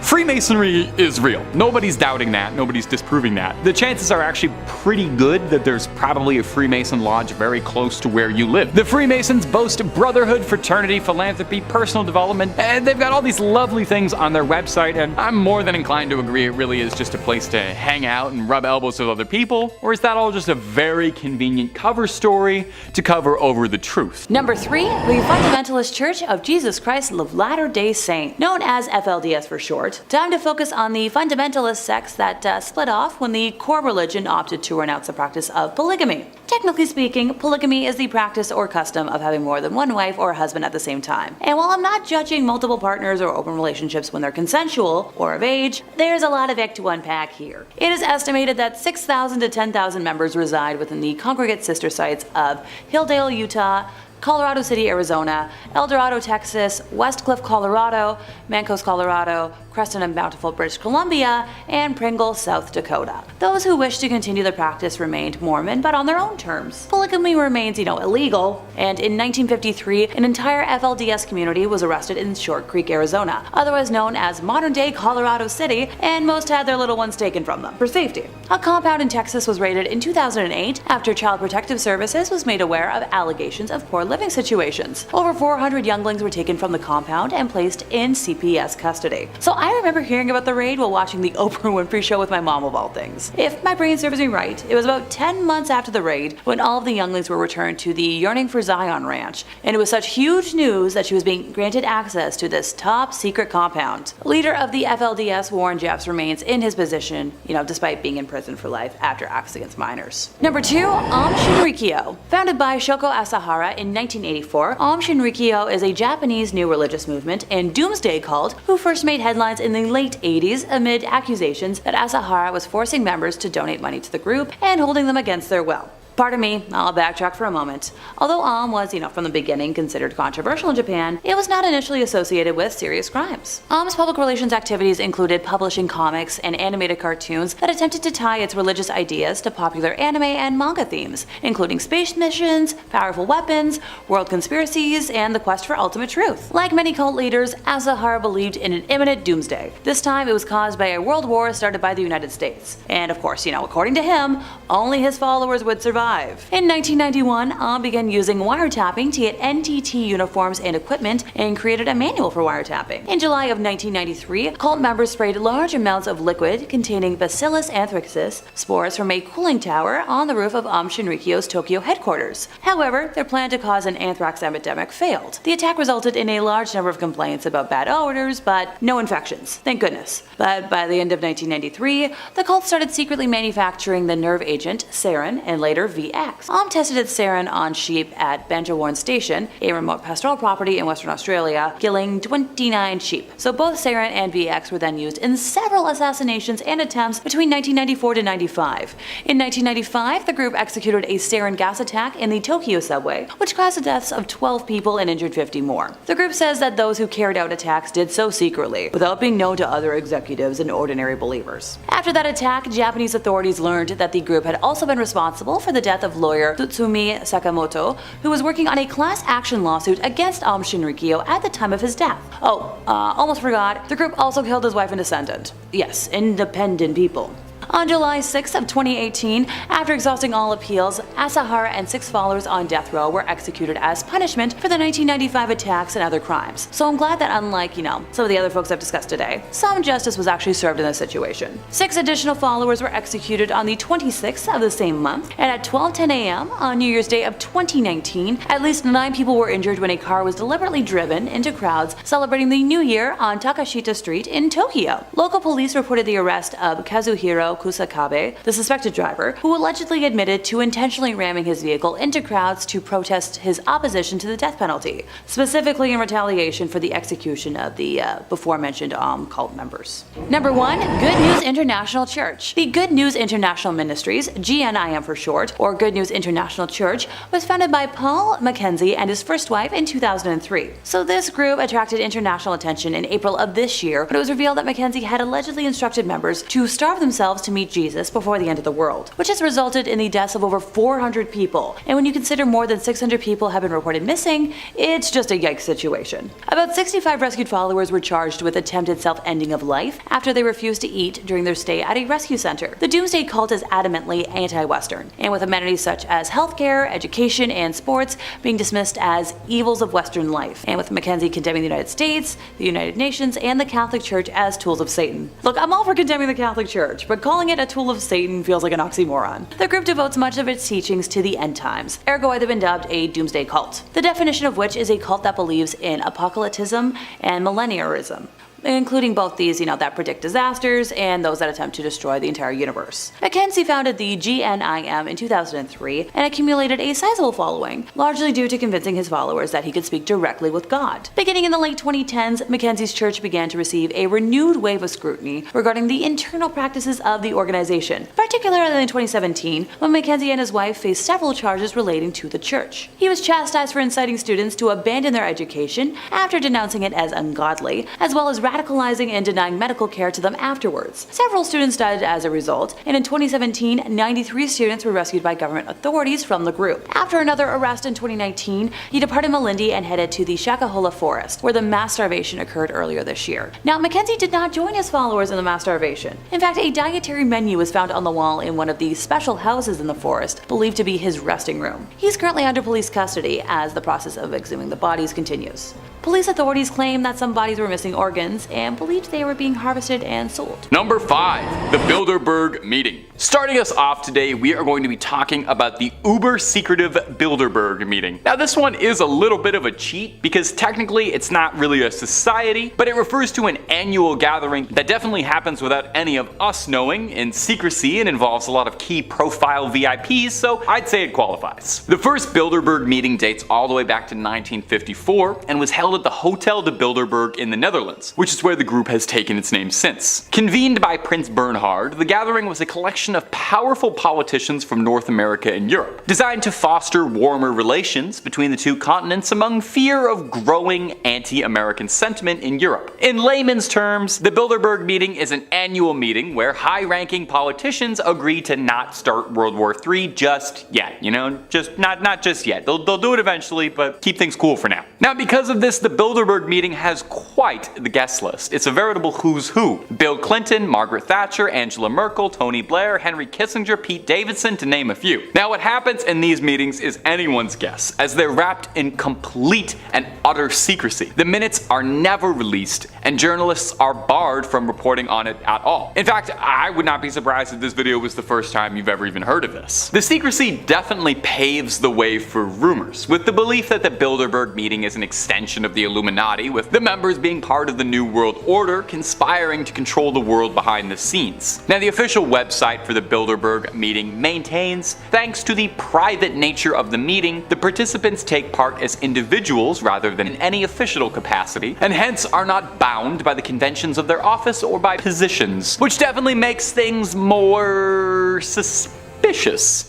Freemasonry is real. Nobody's doubting that. Nobody's disproving that. The chances are actually pretty good that there's probably a Freemason lodge very close to where you live. The Freemasons boast brotherhood, fraternity, philanthropy, personal development, and they've got all these lovely things on their website, and I'm more than inclined to agree it really is just a place to hang out and rub elbows with other people, or is that all just a very convenient cover story to cover over the truth?
Number 3, the Fundamentalist Church of Jesus Christ of Latter-day Saints, known as FLDS for short. Time to focus on the fundamentalist sects that split off when the core religion opted to renounce the practice of polygamy. Technically speaking, polygamy is the practice or custom of having more than one wife or husband at the same time. And while I'm not judging multiple partners or open relationships when they're consensual or of age, there's a lot of ick to unpack here. It is estimated that 6,000 to 10,000 members reside within the congregate sister sites of Hilldale, Utah, Colorado City, Arizona, El Dorado, Texas, West Cliff, Colorado, Mancos, Colorado, Creston and Bountiful, British Columbia, and Pringle, South Dakota. Those who wish to continue the practice remained Mormon, but on their own terms. Polygamy remains, illegal, and in 1953, an entire FLDS community was arrested in Short Creek, Arizona, otherwise known as modern-day Colorado City, and most had their little ones taken from them for safety. A compound in Texas was raided in 2008 after Child Protective Services was made aware of allegations of poor living situations. Over 400 younglings were taken from the compound and placed in CPS custody. So I remember hearing about the raid while watching the Oprah Winfrey Show with my mom of all things. If my brain serves me right, it was about 10 months after the raid when all of the younglings were returned to the Yearning for Zion Ranch, and it was such huge news that she was being granted access to this top secret compound. Leader of the FLDS, Warren Jeffs, remains in his position, despite being in prison for life after acts against minors. Number 2, Aum Shinrikyo. Founded by Shoko Asahara in 1984, Aum Shinrikyo is a Japanese new religious movement and doomsday cult who first made headlines in the late 80s amid accusations that Asahara was forcing members to donate money to the group and holding them against their will. Pardon me, I'll backtrack for a moment. Although Aum was, from the beginning considered controversial in Japan, it was not initially associated with serious crimes. Aum's public relations activities included publishing comics and animated cartoons that attempted to tie its religious ideas to popular anime and manga themes, including space missions, powerful weapons, world conspiracies, and the quest for ultimate truth. Like many cult leaders, Asahara believed in an imminent doomsday. This time it was caused by a world war started by the United States. And of course, according to him, only his followers would survive 1995. In 1991, began using wiretapping to get NTT uniforms and equipment and created a manual for wiretapping. In July of 1993, cult members sprayed large amounts of liquid containing Bacillus anthracis spores from a cooling tower on the roof of Shinrikyo's Tokyo headquarters. However, their plan to cause an anthrax epidemic failed. The attack resulted in a large number of complaints about bad odors, but no infections. Thank goodness. But by the end of 1993, the cult started secretly manufacturing the nerve agent sarin and later VX. Tested its sarin on sheep at Banjawarn Station, a remote pastoral property in Western Australia, killing 29 sheep. So both sarin and VX were then used in several assassinations and attempts between 1994 to 95. In 1995, the group executed a sarin gas attack in the Tokyo subway, which caused the deaths of 12 people and injured 50 more. The group says that those who carried out attacks did so secretly, without being known to other executives and ordinary believers. After that attack, Japanese authorities learned that the group had also been responsible for the death of lawyer Tsutsumi Sakamoto, who was working on a class action lawsuit against Shinrikyo at the time of his death. Almost forgot, the group also killed his wife and descendant. Yes, independent people. On July 6 of 2018, after exhausting all appeals, Asahara and 6 followers on death row were executed as punishment for the 1995 attacks and other crimes. So I'm glad that unlike, some of the other folks I've discussed today, some justice was actually served in this situation. 6 additional followers were executed on the 26th of the same month, and at 12:10 a.m. on New Year's Day of 2019, at least 9 people were injured when a car was deliberately driven into crowds celebrating the New Year on Takashita Street in Tokyo. Local police reported the arrest of Kazuhiro Kusakabe, the suspected driver, who allegedly admitted to intentionally ramming his vehicle into crowds to protest his opposition to the death penalty, specifically in retaliation for the execution of the before-mentioned cult members. Number 1. Good News International Church. The Good News International Ministries, GNIM for short, or Good News International Church, was founded by Paul Mackenzie and his first wife in 2003. So this group attracted international attention in April of this year when it was revealed that Mackenzie had allegedly instructed members to starve themselves to meet Jesus before the end of the world, which has resulted in the deaths of over 400 people. And when you consider more than 600 people have been reported missing, it's just a yikes situation. About 65 rescued followers were charged with attempted self-ending of life after they refused to eat during their stay at a rescue center. The Doomsday Cult is adamantly anti-Western, and with amenities such as healthcare, education, and sports being dismissed as evils of Western life, and with Mackenzie condemning the United States, the United Nations, and the Catholic Church as tools of Satan. Look, I'm all for condemning the Catholic Church, but calling it a tool of Satan feels like an oxymoron. The group devotes much of its teachings to the end times, ergo they've been dubbed a doomsday cult, the definition of which is a cult that believes in apocalypticism and millenniarism, including both these, that predict disasters and those that attempt to destroy the entire universe. Mackenzie founded the GNIM in 2003 and accumulated a sizable following, largely due to convincing his followers that he could speak directly with God. Beginning in the late 2010s, Mackenzie's church began to receive a renewed wave of scrutiny regarding the internal practices of the organization, particularly in 2017 when Mackenzie and his wife faced several charges relating to the church. He was chastised for inciting students to abandon their education after denouncing it as ungodly, as well as radicalizing and denying medical care to them afterwards. Several students died as a result, and in 2017, 93 students were rescued by government authorities from the group. After another arrest in 2019, he departed Malindi and headed to the Shakahola forest, where the mass starvation occurred earlier this year. Now, Mackenzie did not join his followers in the mass starvation. In fact, a dietary menu was found on the wall in one of the special houses in the forest, believed to be his resting room. He's currently under police custody as the process of exhuming the bodies continues. Police authorities claim that some bodies were missing organs and believed they were being harvested and sold.
Number 5. The Bilderberg Meeting. Starting us off today, we are going to be talking about the uber-secretive Bilderberg Meeting. Now this one is a little bit of a cheat because technically it's not really a society, but it refers to an annual gathering that definitely happens without any of us knowing, in secrecy, and involves a lot of key profile VIPs, so I'd say it qualifies. The first Bilderberg Meeting dates all the way back to 1954 and was held at the Hotel de Bilderberg in the Netherlands, which is where the group has taken its name since. Convened by Prince Bernhard, the gathering was a collection of powerful politicians from North America and Europe, designed to foster warmer relations between the two continents among fear of growing anti-American sentiment in Europe. In layman's terms, the Bilderberg Meeting is an annual meeting where high-ranking politicians agree to not start World War III just yet, just not just yet. They'll do it eventually, but keep things cool for now. Now, because of this, the Bilderberg Meeting has quite the guest list. It's a veritable who's who. Bill Clinton, Margaret Thatcher, Angela Merkel, Tony Blair, Henry Kissinger, Pete Davidson, to name a few. Now what happens in these meetings is anyone's guess, as they're wrapped in complete and utter secrecy. The minutes are never released, and journalists are barred from reporting on it at all. In fact, I would not be surprised if this video was the first time you've ever even heard of this. The secrecy definitely paves the way for rumors, with the belief that the Bilderberg Meeting is an extension of the Illuminati, with the members being part of the New World Order, conspiring to control the world behind the scenes. Now, the official website for the Bilderberg Meeting maintains, thanks to the private nature of the meeting, the participants take part as individuals rather than in any official capacity, and hence are not bound by the conventions of their office or by positions, which definitely makes things more suspicious.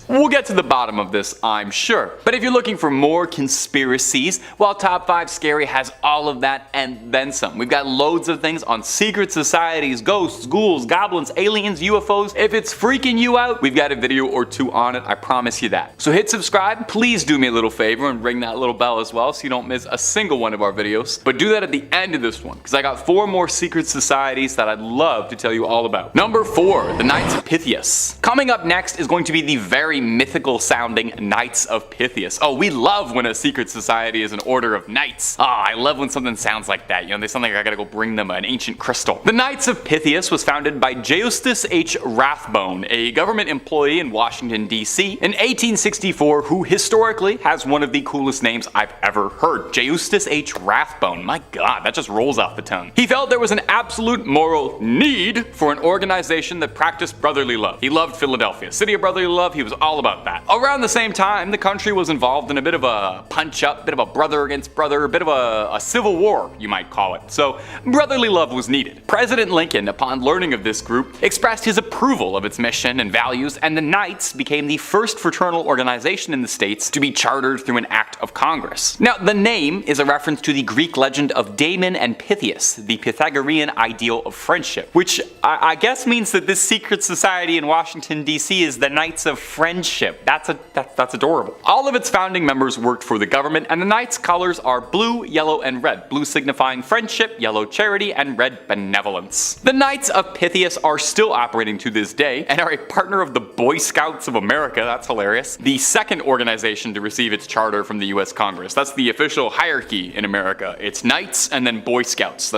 We'll get to the bottom of this, I'm sure. But if you're looking for more conspiracies, well, Top 5 Scary has all of that and then some. We've got loads of things on secret societies, ghosts, ghouls, goblins, aliens, UFOs. If it's freaking you out, we've got a video or two on it, I promise you that. So hit subscribe, please do me a little favor and ring that little bell as well so you don't miss a single one of our videos. But do that at the end of this one, because I got 4 more secret societies that I'd love to tell you all about. Number 4, the Knights of Pythias. Coming up next is going to be the very mythical sounding Knights of Pythias. Oh, we love when a secret society is an order of knights. I love when something sounds like that. You know, they sound like I gotta go bring them an ancient crystal. The Knights of Pythias was founded by Justus H. Rathbone, a government employee in Washington, D.C. in 1864 who historically has one of the coolest names I've ever heard. Justus H. Rathbone. My god, that just rolls off the tongue. He felt there was an absolute moral need for an organization that practiced brotherly love. He loved Philadelphia. City of brotherly love, he was all about that. Around the same time, the country was involved in a bit of a punch-up, bit of a brother against brother, a bit of a civil war, you might call it. So brotherly love was needed. President Lincoln, upon learning of this group, expressed his approval of its mission and values, and the Knights became the first fraternal organization in the States to be chartered through an act of Congress. Now, the name is a reference to the Greek legend of Damon and Pythias, the Pythagorean ideal of friendship, which I guess means that this secret society in Washington, D.C. is the Knights of Friendship. That's adorable. All of its founding members worked for the government, and the Knights' colors are blue, yellow, and red. Blue signifying friendship, yellow charity, and red benevolence. The Knights of Pythias are still operating to this day, and are a partner of the Boy Scouts of America. That's hilarious. The second organization to receive its charter from the US Congress. That's the official hierarchy in America. It's Knights and then Boy Scouts.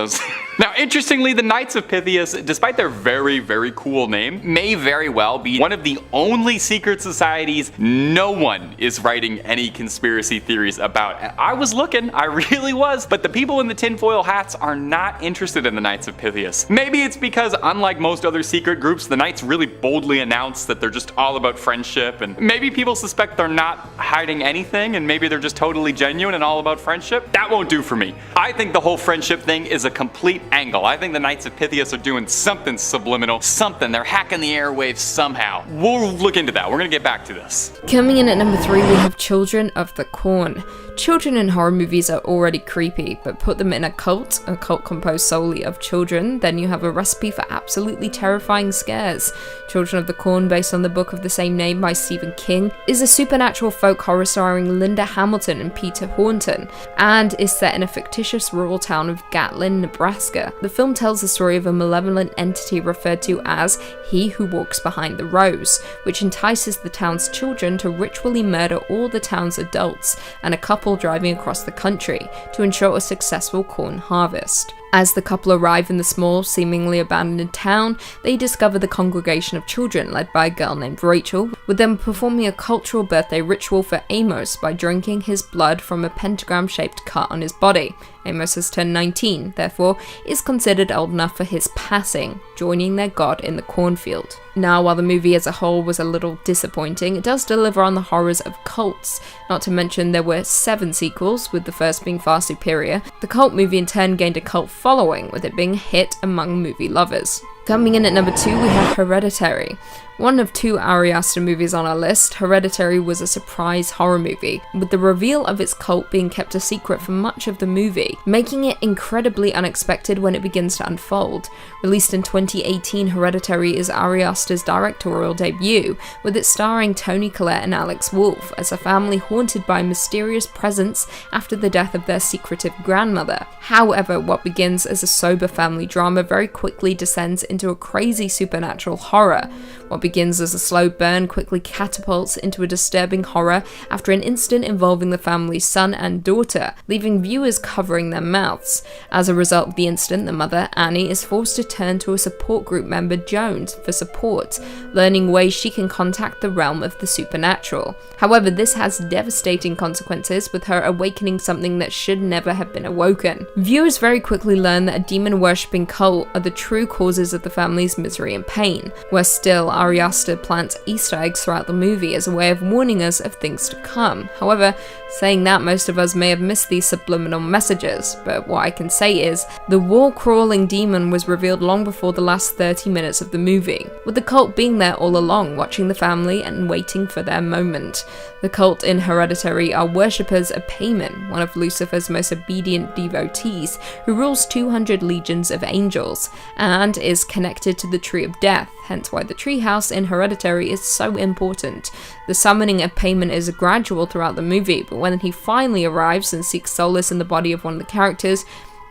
Now, interestingly, the Knights of Pythias, despite their very, very cool name, may very well be one of the only secret societies no one is writing any conspiracy theories about. And I was looking, I really was, but the people in the tinfoil hats are not interested in the Knights of Pythias. Maybe it's because, unlike most other secret groups, the Knights really boldly announce that they're just all about friendship, and maybe people suspect they're not hiding anything, and maybe they're just totally genuine and all about friendship. That won't do for me. I think the whole friendship thing is a complete angle. I think the Knights of Pythias are doing something subliminal, something. They're hacking the airwaves somehow. We'll look into that. We're gonna get back to this.
Coming in at number 3, we have Children of the Corn. Children in horror movies are already creepy, but put them in a cult composed solely of children, then you have a recipe for absolutely terrifying scares. Children of the Corn, based on the book of the same name by Stephen King, is a supernatural folk horror starring Linda Hamilton and Peter Horton, and is set in a fictitious rural town of Gatlin, Nebraska. The film tells the story of a malevolent entity referred to as He Who Walks Behind the Rose, which entices the town's children to ritually murder all the town's adults and a couple driving across the country to ensure a successful corn harvest. As the couple arrive in the small, seemingly abandoned town, they discover the congregation of children led by a girl named Rachel, with them performing a cultural birthday ritual for Amos by drinking his blood from a pentagram-shaped cut on his body. Amos has turned 19, therefore is considered old enough for his passing, joining their god in the cornfield. Now, while the movie as a whole was a little disappointing, it does deliver on the horrors of cults. Not to mention there were 7 sequels, with the first being far superior. The cult movie in turn gained a cult following, with it being a hit among movie lovers. Coming in at number 2, we have Hereditary. One of 2 Ari Aster movies on our list, Hereditary was a surprise horror movie, with the reveal of its cult being kept a secret for much of the movie, making it incredibly unexpected when it begins to unfold. Released in 2018, Hereditary is Ari Aster's directorial debut, with it starring Toni Collette and Alex Wolff as a family haunted by a mysterious presence after the death of their secretive grandmother. However, what begins as a sober family drama very quickly descends into a crazy supernatural horror. What begins as a slow burn quickly catapults into a disturbing horror after an incident involving the family's son and daughter, leaving viewers covering their mouths. As a result of the incident, the mother, Annie, is forced to turn to a support group member, Jones, for support, learning ways she can contact the realm of the supernatural. However, this has devastating consequences, with her awakening something that should never have been awoken. Viewers very quickly learn that a demon-worshipping cult are the true causes of the family's misery and pain. Worse still, Ari Aster plants Easter eggs throughout the movie as a way of warning us of things to come. However, saying that, most of us may have missed these subliminal messages, but what I can say is, the wall-crawling demon was revealed long before the last 30 minutes of the movie, with the cult being there all along, watching the family and waiting for their moment. The cult in Hereditary are worshippers of Paimon, one of Lucifer's most obedient devotees, who rules 200 legions of angels, and is connected to the Tree of Death, hence why the treehouse in Hereditary is so important. The summoning of Paimon is gradual throughout the movie, but when he finally arrives and seeks solace in the body of one of the characters,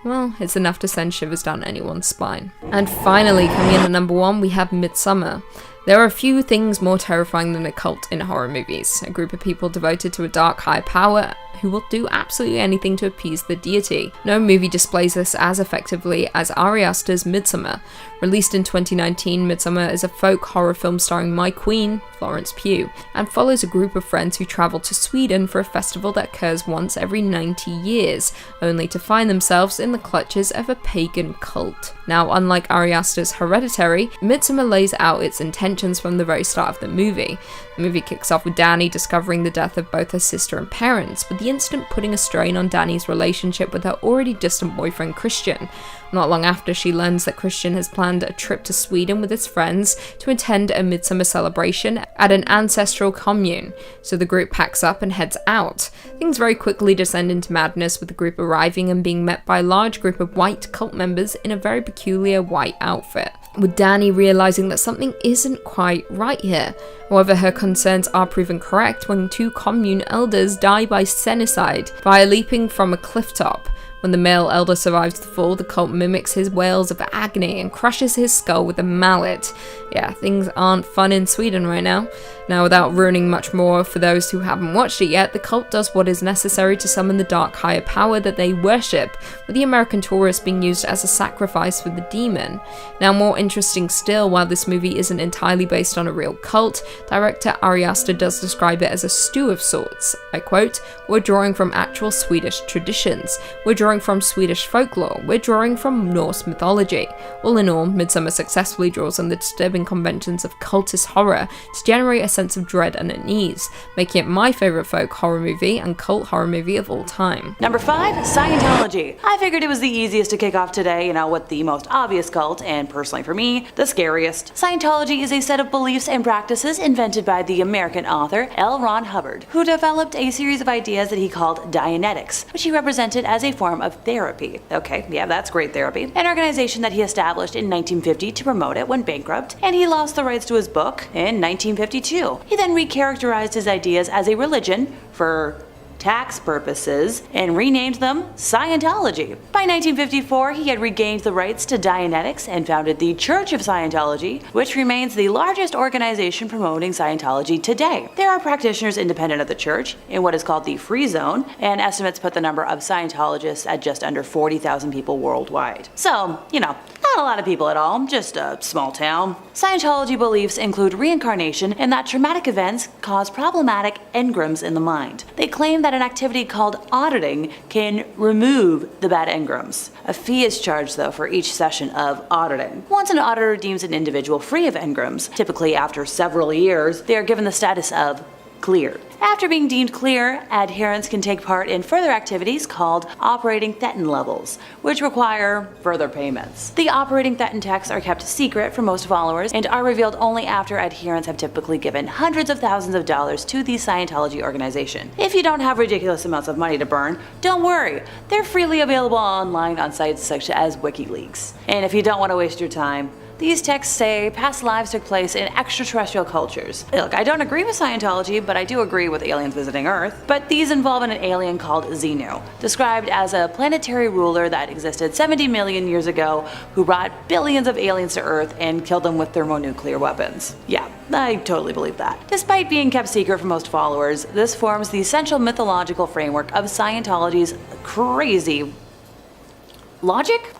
well, it's enough to send shivers down anyone's spine. And finally, coming in at number 1, we have Midsummer. There are a few things more terrifying than a cult in horror movies. A group of people devoted to a dark higher power who will do absolutely anything to appease the deity. No movie displays this as effectively as Ari Aster's Midsummer. Released in 2019, Midsummer is a folk horror film starring my queen, Florence Pugh, and follows a group of friends who travel to Sweden for a festival that occurs once every 90 years, only to find themselves in the clutches of a pagan cult. Now, unlike Ari Aster's Hereditary, Midsummer lays out its intentions from the very start of the movie. The movie kicks off with Danny discovering the death of both her sister and parents, with the incident putting a strain on Danny's relationship with her already distant boyfriend Christian. Not long after, she learns that Christian has planned a trip to Sweden with his friends to attend a midsummer celebration at an ancestral commune, so the group packs up and heads out. Things very quickly descend into madness, with the group arriving and being met by a large group of white cult members in a very peculiar white outfit, with Danny realizing that something isn't quite right here. However, her concerns are proven correct when 2 commune elders die by senicide via leaping from a cliff top. When the male elder survives the fall, the cult mimics his wails of agony and crushes his skull with a mallet. Yeah, things aren't fun in Sweden right now. Now, without ruining much more for those who haven't watched it yet, the cult does what is necessary to summon the dark higher power that they worship, with the American tourist being used as a sacrifice for the demon. Now, more interesting still, while this movie isn't entirely based on a real cult, director Ari Aster does describe it as a stew of sorts. I quote, "We're drawing from actual Swedish traditions. We're drawing from Swedish folklore. We're drawing from Norse mythology." All in all, Midsummer successfully draws on the disturbing conventions of cultist horror to generate a sense of dread and unease, making it my favorite folk horror movie and cult horror movie of all time.
Number 5, Scientology. I figured it was the easiest to kick off today, with the most obvious cult, and personally for me, the scariest. Scientology is a set of beliefs and practices invented by the American author L. Ron Hubbard, who developed a series of ideas that he called Dianetics, which he represented as a form of therapy. Okay, yeah, that's great therapy. An organization that he established in 1950 to promote it went bankrupt, and he lost the rights to his book in 1952. He then recharacterized his ideas as a religion for tax purposes and renamed them Scientology. By 1954, he had regained the rights to Dianetics and founded the Church of Scientology, which remains the largest organization promoting Scientology today. There are practitioners independent of the church in what is called the Free Zone, and estimates put the number of Scientologists at just under 40,000 people worldwide. So, not a lot of people at all, just a small town. Scientology beliefs include reincarnation and that traumatic events cause problematic engrams in the mind. They claim that an activity called auditing can remove the bad engrams. A fee is charged, though, for each session of auditing. Once an auditor deems an individual free of engrams, typically after several years, they are given the status of clear. After being deemed clear, adherents can take part in further activities called operating thetan levels, which require further payments. The operating thetan texts are kept secret from most followers and are revealed only after adherents have typically given hundreds of thousands of dollars to the Scientology organization. If you don't have ridiculous amounts of money to burn, don't worry, they're freely available online on sites such as WikiLeaks. And if you don't want to waste your time, These texts say past lives took place in extraterrestrial cultures. Look, I don't agree with Scientology, but I do agree with aliens visiting Earth. But these involve an alien called Xenu, described as a planetary ruler that existed 70 million years ago who brought billions of aliens to Earth and killed them with thermonuclear weapons. Yeah, I totally believe that. Despite being kept secret from most followers, this forms the essential mythological framework of Scientology's crazy logic?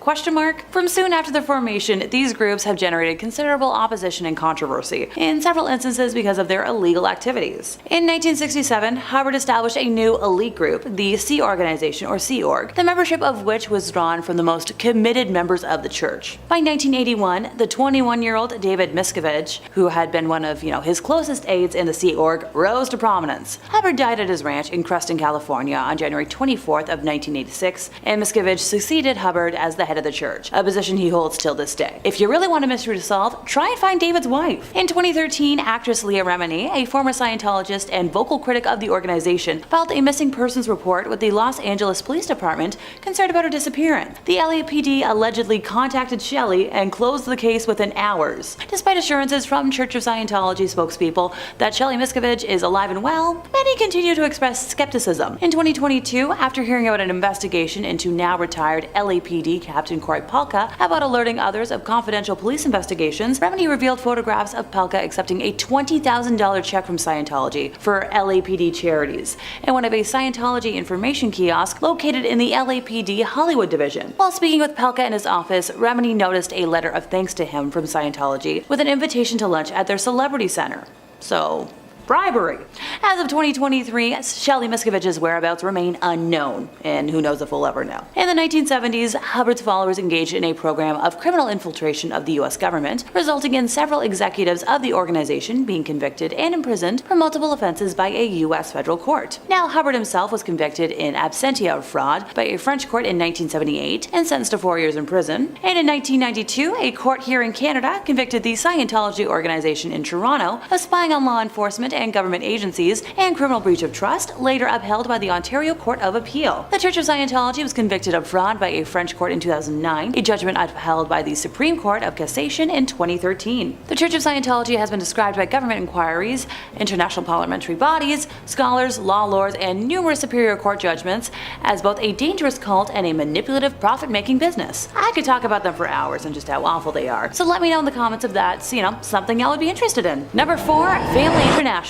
From soon after their formation, these groups have generated considerable opposition and controversy, in several instances because of their illegal activities. In 1967, Hubbard established a new elite group, the Sea Organization, or Sea Org, the membership of which was drawn from the most committed members of the church. By 1981, the 21-year-old David Miscavige, who had been one of his closest aides in the Sea Org, rose to prominence. Hubbard died at his ranch in Creston, California on January 24th of 1986, and Miscavige succeeded Hubbard as the head of the church, a position he holds till this day. If you really want a mystery to solve, try and find David's wife. In 2013, actress Leah Remini, a former Scientologist and vocal critic of the organization, filed a missing persons report with the Los Angeles Police Department concerned about her disappearance. The LAPD allegedly contacted Shelley and closed the case within hours. Despite assurances from Church of Scientology spokespeople that Shelley Miscavige is alive and well, many continue to express skepticism. In 2022, after hearing about an investigation into now retired LAPD Captain Corey Palka about alerting others of confidential police investigations, Remini revealed photographs of Palka accepting a $20,000 check from Scientology for LAPD charities in one of a Scientology information kiosk located in the LAPD Hollywood division. While speaking with Palka in his office, Remini noticed a letter of thanks to him from Scientology with an invitation to lunch at their celebrity center. So, bribery. As of 2023, Shelley Miscavige's whereabouts remain unknown, and who knows if we'll ever know. In the 1970s, Hubbard's followers engaged in a program of criminal infiltration of the US government, resulting in several executives of the organization being convicted and imprisoned for multiple offenses by a US federal court. Now, Hubbard himself was convicted in absentia of fraud by a French court in 1978 and sentenced to 4 years in prison. And in 1992, a court here in Canada convicted the Scientology organization in Toronto of spying on law enforcement and government agencies and criminal breach of trust, later upheld by the Ontario Court of Appeal. The Church of Scientology was convicted of fraud by a French court in 2009, a judgment upheld by the Supreme Court of Cassation in 2013. The Church of Scientology has been described by government inquiries, international parliamentary bodies, scholars, law lords, and numerous superior court judgments as both a dangerous cult and a manipulative profit-making business. I could talk about them for hours and just how awful they are, so let me know in the comments if that's, something y'all would be interested in. Number 4, Family International.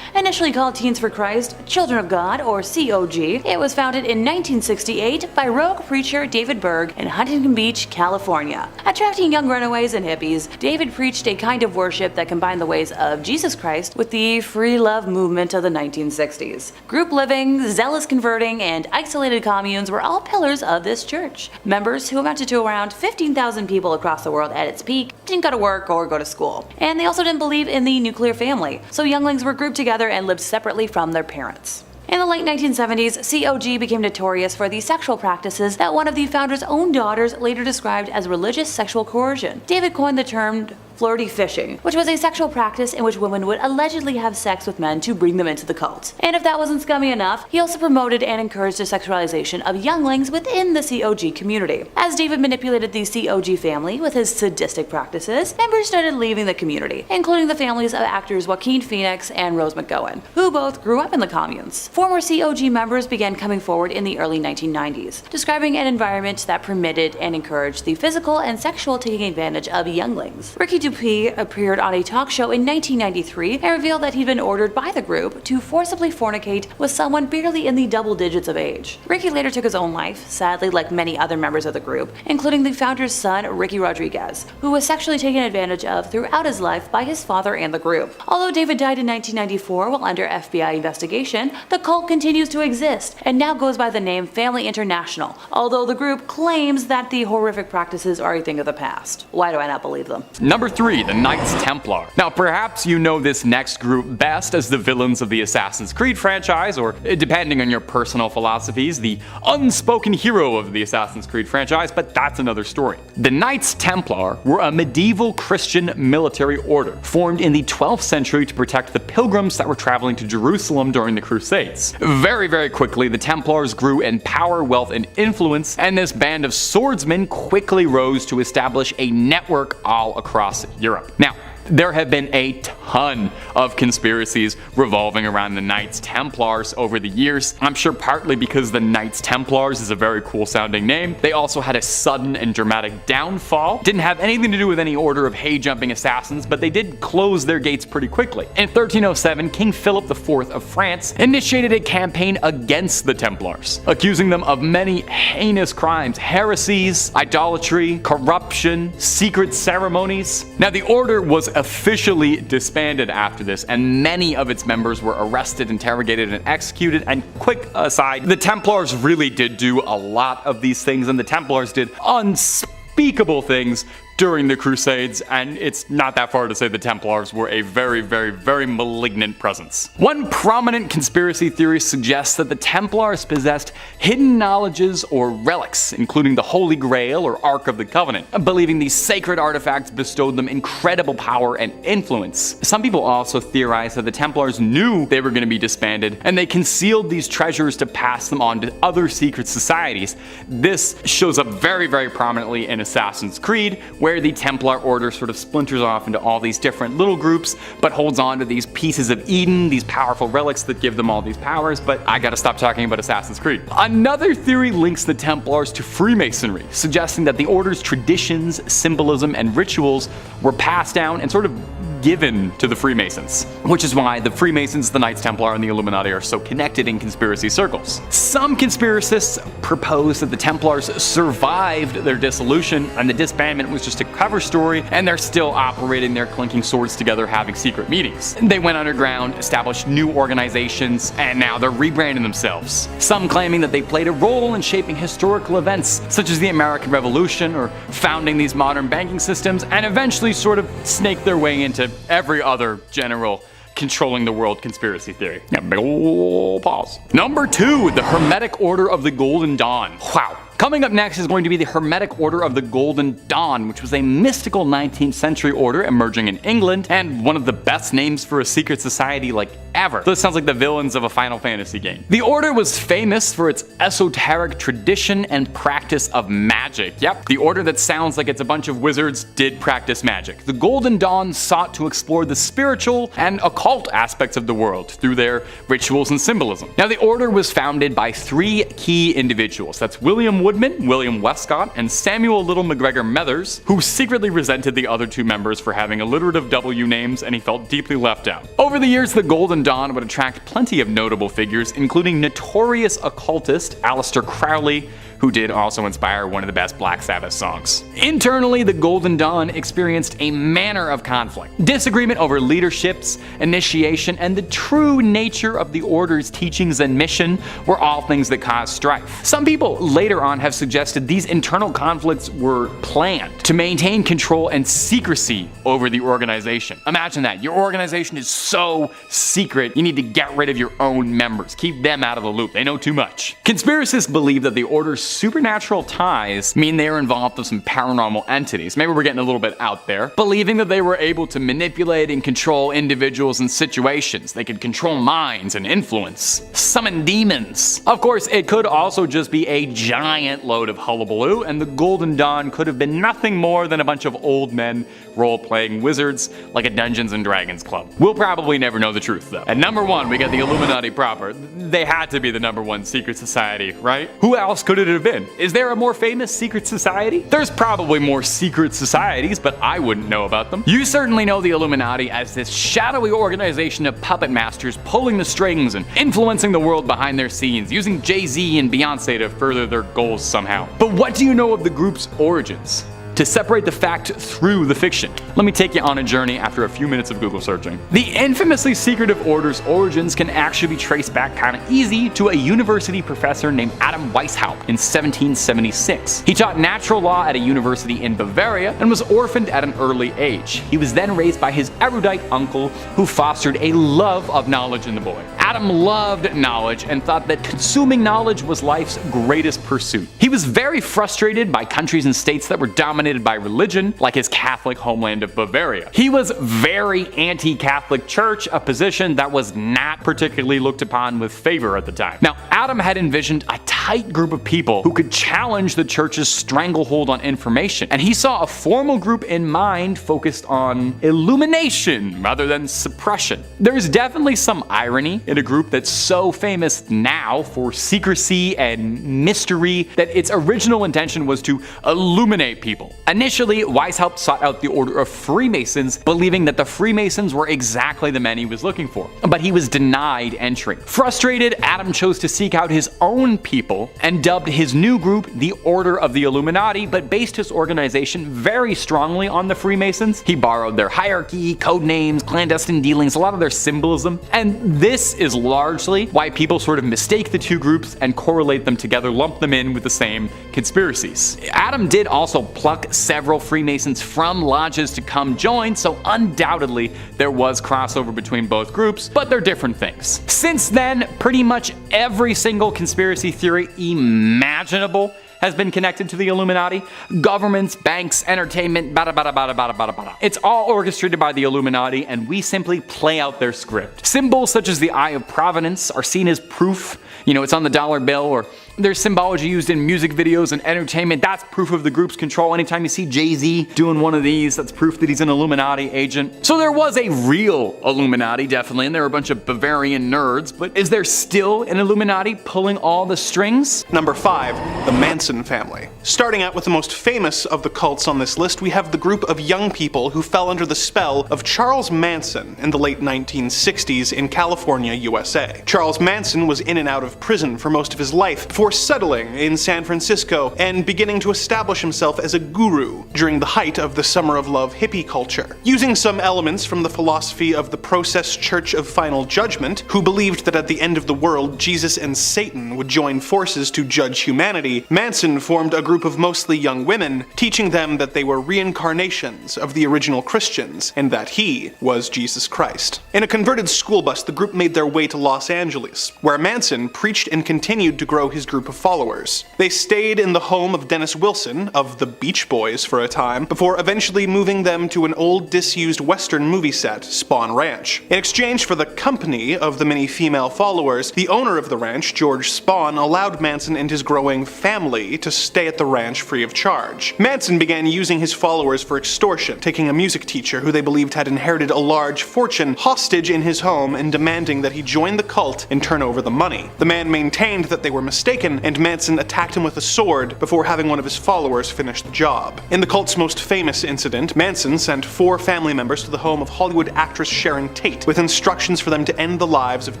Initially called Teens for Christ, Children of God, or COG, it was founded in 1968 by rogue preacher David Berg in Huntington Beach, California. Attracting young runaways and hippies, David preached a kind of worship that combined the ways of Jesus Christ with the free love movement of the 1960s. Group living, zealous converting, and isolated communes were all pillars of this church. Members, who amounted to around 15,000 people across the world at its peak, didn't go to work or go to school. And they also didn't believe in the nuclear family, so younglings were grouped together and lived separately from their parents. In the late 1970s, COG became notorious for the sexual practices that one of the founder's own daughters later described as religious sexual coercion. David coined the term flirty fishing, which was a sexual practice in which women would allegedly have sex with men to bring them into the cult. And if that wasn't scummy enough, he also promoted and encouraged the sexualization of younglings within the COG community. As David manipulated the COG family with his sadistic practices, members started leaving the community, including the families of actors Joaquin Phoenix and Rose McGowan, who both grew up in the communes. Former COG members began coming forward in the early 1990s, describing an environment that permitted and encouraged the physical and sexual taking advantage of younglings. Ricky Dupuis appeared on a talk show in 1993 and revealed that he'd been ordered by the group to forcibly fornicate with someone barely in the double digits of age. Ricky later took his own life, sadly, like many other members of the group, including the founder's son, Ricky Rodriguez, who was sexually taken advantage of throughout his life by his father and the group. Although David died in 1994 while under FBI investigation, the cult continues to exist and now goes by the name Family International, although the group claims that the horrific practices are a thing of the past. Why do I not believe them?
Number 3, the Knights Templar. Now perhaps you know this next group best as the villains of the Assassin's Creed franchise, or depending on your personal philosophies, the unspoken hero of the Assassin's Creed franchise, but that's another story. The Knights Templar were a medieval Christian military order formed in the 12th century to protect the pilgrims that were traveling to Jerusalem during the Crusades. Very quickly, the Templars grew in power, wealth, and influence, and this band of swordsmen quickly rose to establish a network all across Europe. Now, there have been a ton of conspiracies revolving around the Knights Templars over the years. I'm sure partly because the Knights Templars is a very cool sounding name. They also had a sudden and dramatic downfall. Didn't have anything to do with any order of hay-jumping assassins, but they did close their gates pretty quickly. In 1307, King Philip IV of France initiated a campaign against the Templars, accusing them of many heinous crimes, heresies, idolatry, corruption, secret ceremonies. Now the order was officially disbanded after this, and many of its members were arrested, interrogated, and executed. And quick aside, the Templars really did do a lot of these things, and the Templars did unspeakable things during the Crusades, and it's not that far to say the Templars were a very malignant presence. One prominent conspiracy theory suggests that the Templars possessed hidden knowledges or relics, including the Holy Grail or Ark of the Covenant, believing these sacred artifacts bestowed them incredible power and influence. Some people also theorize that the Templars knew they were going to be disbanded, and they concealed these treasures to pass them on to other secret societies. This shows up very prominently in Assassin's Creed, where the Templar Order sort of splinters off into all these different little groups, but holds on to these pieces of Eden, these powerful relics that give them all these powers. But I gotta stop talking about Assassin's Creed. Another theory links the Templars to Freemasonry, suggesting that the Order's traditions, symbolism, and rituals were passed down and sort of given to the Freemasons, which is why the Freemasons, the Knights Templar, and the Illuminati are so connected in conspiracy circles. Some conspiracists propose that the Templars survived their dissolution and the disbandment was just a cover story, and they're still operating their clinking swords together, having secret meetings. They went underground, established new organizations, and now they're rebranding themselves. Some claiming that they played a role in shaping historical events such as the American Revolution or founding these modern banking systems, and eventually sort of snaked their way into every other general controlling the world conspiracy theory. Yeah, big ol' pause. Number 2, the Hermetic Order of the Golden Dawn. Wow. Coming up next is going to be the Hermetic Order of the Golden Dawn, which was a mystical 19th century order emerging in England, and one of the best names for a secret society like ever. This sounds like the villains of a Final Fantasy game. The order was famous for its esoteric tradition and practice of magic. Yep, the order that sounds like it's a bunch of wizards did practice magic. The Golden Dawn sought to explore the spiritual and occult aspects of the world through their rituals and symbolism. Now, the order was founded by 3 key individuals. That's William Woodman, William Westcott, and Samuel Little McGregor Methers, who secretly resented the other 2 members for having alliterative W names, and he felt deeply left out. Over the years, the Golden Dawn would attract plenty of notable figures, including notorious occultist Aleister Crowley, who did also inspire one of the best Black Sabbath songs. Internally, the Golden Dawn experienced a manner of conflict. Disagreement over leaderships, initiation, and the true nature of the Order's teachings and mission were all things that caused strife. Some people later on have suggested these internal conflicts were planned to maintain control and secrecy over the organization. Imagine that. Your organization is so secret, you need to get rid of your own members. Keep them out of the loop. They know too much. Conspiracists believe that the Order's supernatural ties mean they are involved with some paranormal entities. Maybe we're getting a little bit out there. Believing that they were able to manipulate and control individuals and situations. They could control minds and influence. Summon demons. Of course, it could also just be a giant load of hullabaloo, and the Golden Dawn could have been nothing more than a bunch of old men role-playing wizards like a Dungeons and Dragons club. We'll probably never know the truth, though. At number 1, we got the Illuminati proper. They had to be the number 1 secret society, right? Who else could it have been? Is there a more famous secret society? There's probably more secret societies, but I wouldn't know about them. You certainly know the Illuminati as this shadowy organization of puppet masters pulling the strings and influencing the world behind their scenes, using Jay-Z and Beyonce to further their goals somehow. But what do you know of the group's origins? to separate the fact through the fiction. Let me take you on a journey after a few minutes of Google searching. The infamously secretive order's origins can actually be traced back kinda easy to a university professor named Adam Weishaupt in 1776. He taught natural law at a university in Bavaria and was orphaned at an early age. He was then raised by his erudite uncle, who fostered a love of knowledge in the boy. Adam loved knowledge and thought that consuming knowledge was life's greatest pursuit. He was very frustrated by countries and states that were dominated by religion, like his Catholic homeland of Bavaria. He was very anti-Catholic Church, a position that was not particularly looked upon with favor at the time. Now, Adam had envisioned a tight group of people who could challenge the church's stranglehold on information, and he saw a formal group in mind focused on illumination rather than suppression. There's definitely some irony in a group that's so famous now for secrecy and mystery that its original intention was to illuminate people. Initially, Weishaupt sought out the order of Freemasons, believing that the Freemasons were exactly the men he was looking for, but he was denied entry. Frustrated, Adam chose to seek out his own people and dubbed his new group the Order of the Illuminati, but based his organization very strongly on the Freemasons. He borrowed their hierarchy, code names, clandestine dealings, a lot of their symbolism, and this is largely why people sort of mistake the two groups and correlate them together, lump them in with the same conspiracies. Adam did also pluck several Freemasons from lodges to come join, so undoubtedly there was crossover between both groups, but they're different things. Since then, pretty much every single conspiracy theory imaginable has been connected to the Illuminati. Governments, banks, entertainment, bada bada bada bada bada bada. It's all orchestrated by the Illuminati, and we simply play out their script. Symbols such as the Eye of Providence are seen as proof. It's on the dollar bill, or there's symbology used in music videos and entertainment. That's proof of the group's control. Anytime you see Jay-Z doing one of these, that's proof that he's an Illuminati agent. So there was a real Illuminati, definitely, and there were a bunch of Bavarian nerds, but is there still an Illuminati pulling all the strings?
Number 5, the Manson family. Starting out with the most famous of the cults on this list, we have the group of young people who fell under the spell of Charles Manson in the late 1960s in California, USA. Charles Manson was in and out of prison for most of his life before settling in San Francisco and beginning to establish himself as a guru during the height of the Summer of Love hippie culture. Using some elements from the philosophy of the Process Church of Final Judgment, who believed that at the end of the world, Jesus and Satan would join forces to judge humanity, Manson formed a group of mostly young women, teaching them that they were reincarnations of the original Christians and that he was Jesus Christ. In a converted school bus, the group made their way to Los Angeles, where Manson preached and continued to grow his group of followers. They stayed in the home of Dennis Wilson of the Beach Boys for a time, before eventually moving them to an old disused Western movie set, Spawn Ranch. In exchange for the company of the many female followers, the owner of the ranch, George Spawn, allowed Manson and his growing family to stay at the ranch free of charge. Manson began using his followers for extortion, taking a music teacher who they believed had inherited a large fortune hostage in his home and demanding that he join the cult and turn over the money. The man maintained that they were mistaken, and Manson attacked him with a sword before having one of his followers finish the job. In the cult's most famous incident, Manson sent 4 family members to the home of Hollywood actress Sharon Tate with instructions for them to end the lives of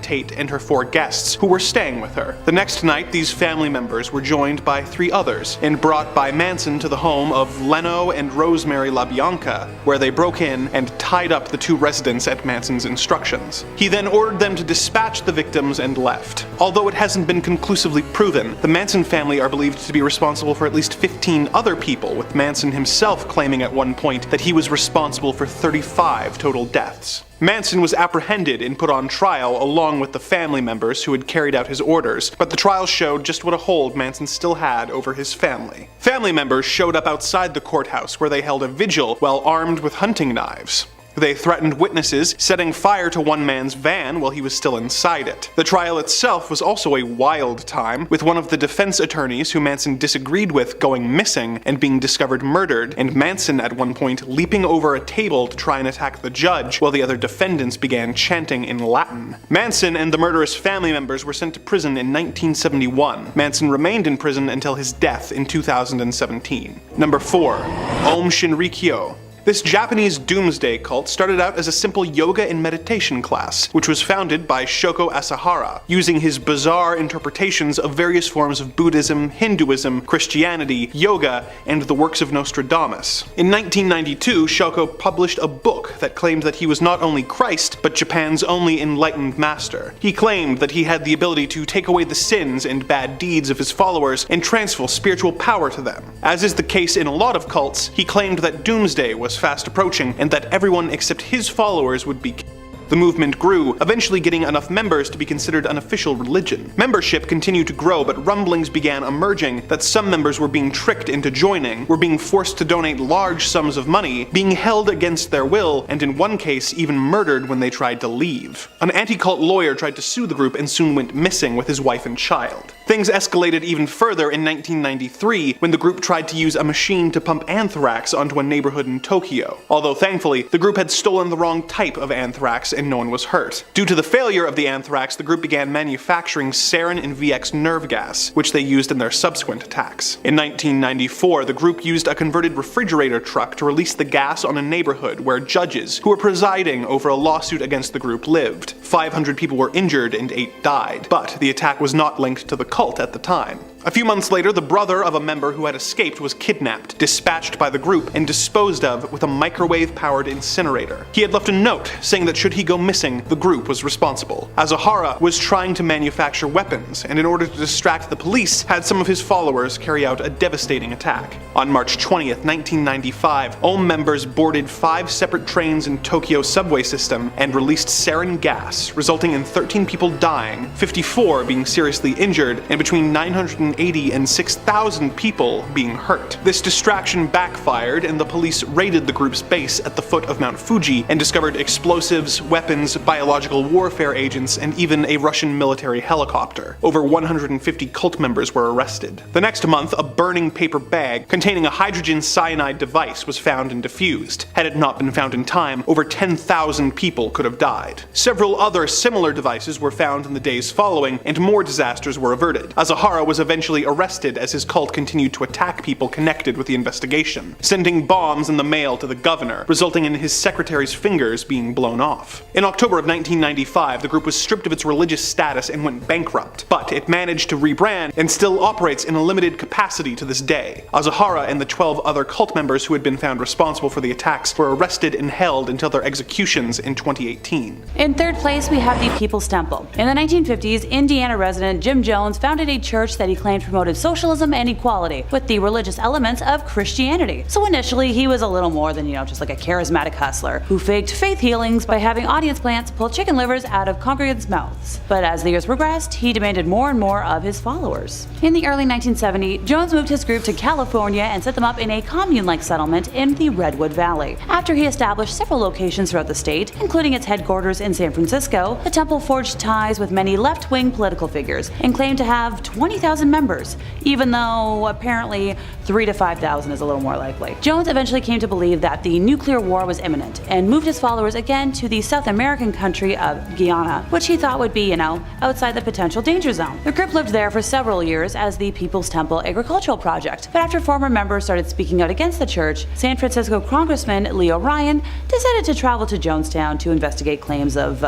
Tate and her 4 guests who were staying with her. The next night, these family members were joined by 3 others and brought by Manson to the home of Leno and Rosemary LaBianca, where they broke in and tied up the 2 residents at Manson's instructions. He then ordered them to dispatch the victims and left. Although it hasn't been conclusively proven, the Manson family are believed to be responsible for at least 15 other people, with Manson himself claiming at one point that he was responsible for 35 total deaths. Manson was apprehended and put on trial along with the family members who had carried out his orders, but the trial showed just what a hold Manson still had over his family. Family members showed up outside the courthouse where they held a vigil while armed with hunting knives. They threatened witnesses, setting fire to one man's van while he was still inside it. The trial itself was also a wild time, with one of the defense attorneys who Manson disagreed with going missing and being discovered murdered, and Manson at one point leaping over a table to try and attack the judge while the other defendants began chanting in Latin. Manson and the murderous family members were sent to prison in 1971. Manson remained in prison until his death in 2017. Number 4. Om Shinrikyo. This Japanese doomsday cult started out as a simple yoga and meditation class, which was founded by Shoko Asahara, using his bizarre interpretations of various forms of Buddhism, Hinduism, Christianity, yoga, and the works of Nostradamus. In 1992, Shoko published a book that claimed that he was not only Christ, but Japan's only enlightened master. He claimed that he had the ability to take away the sins and bad deeds of his followers and transfer spiritual power to them. As is the case in a lot of cults, he claimed that doomsday was fast approaching and that everyone except his followers would be killed. The movement grew, eventually getting enough members to be considered an official religion. Membership continued to grow, but rumblings began emerging that some members were being tricked into joining, were being forced to donate large sums of money, being held against their will, and in one case even murdered when they tried to leave. An anti-cult lawyer tried to sue the group and soon went missing with his wife and child. Things escalated even further in 1993 when the group tried to use a machine to pump anthrax onto a neighborhood in Tokyo. Although thankfully, the group had stolen the wrong type of anthrax and no one was hurt. Due to the failure of the anthrax, the group began manufacturing sarin and VX nerve gas, which they used in their subsequent attacks. In 1994, the group used a converted refrigerator truck to release the gas on a neighborhood where judges who were presiding over a lawsuit against the group lived. 500 people were injured and 8 died, but the attack was not linked to the cult at the time. A few months later, the brother of a member who had escaped was kidnapped, dispatched by the group, and disposed of with a microwave-powered incinerator. He had left a note saying that should he go missing, the group was responsible. Asahara was trying to manufacture weapons, and in order to distract the police, had some of his followers carry out a devastating attack. On March 20th, 1995, OM members boarded 5 separate trains in Tokyo's subway system and released sarin gas, resulting in 13 people dying, 54 being seriously injured, and between 980 and 6,000 people being hurt. This distraction backfired, and the police raided the group's base at the foot of Mount Fuji and discovered explosives, weapons, biological warfare agents, and even a Russian military helicopter. Over 150 cult members were arrested. The next month, a burning paper bag containing a hydrogen cyanide device was found and defused. Had it not been found in time, over 10,000 people could have died. Several other similar devices were found in the days following, and more disasters were averted. Asahara was eventually arrested as his cult continued to attack people connected with the investigation, sending bombs in the mail to the governor, resulting in his secretary's fingers being blown off. In October of 1995, the group was stripped of its religious status and went bankrupt, but it managed to rebrand and still operates in a limited capacity to this day. Asahara and the 12 other cult members who had been found responsible for the attacks were arrested and held until their executions in 2018.
In third place, we have the People's Temple. In the 1950s, Indiana resident Jim Jones founded a church that he claimed promoted socialism and equality with the religious elements of Christianity. So initially, he was a little more than, just like a charismatic hustler who faked faith healings by having audience plants pull chicken livers out of congregants' mouths. But as the years progressed, he demanded more and more of his followers. In the early 1970s, Jones moved his group to California and set them up in a commune-like settlement in the Redwood Valley. After he established several locations throughout the state, including its headquarters in San Francisco, the temple forged ties with many left-wing political figures and claimed to have 20,000 members, even though apparently 3,000 to 5,000 is a little more likely. Jones eventually came to believe that the nuclear war was imminent and moved his followers again to the South American country of Guyana, which he thought would be, outside the potential danger zone. The group lived there for several years as the People's Temple Agricultural Project, but after former members started speaking out against the church, San Francisco Congressman Leo Ryan decided to travel to Jonestown to investigate claims of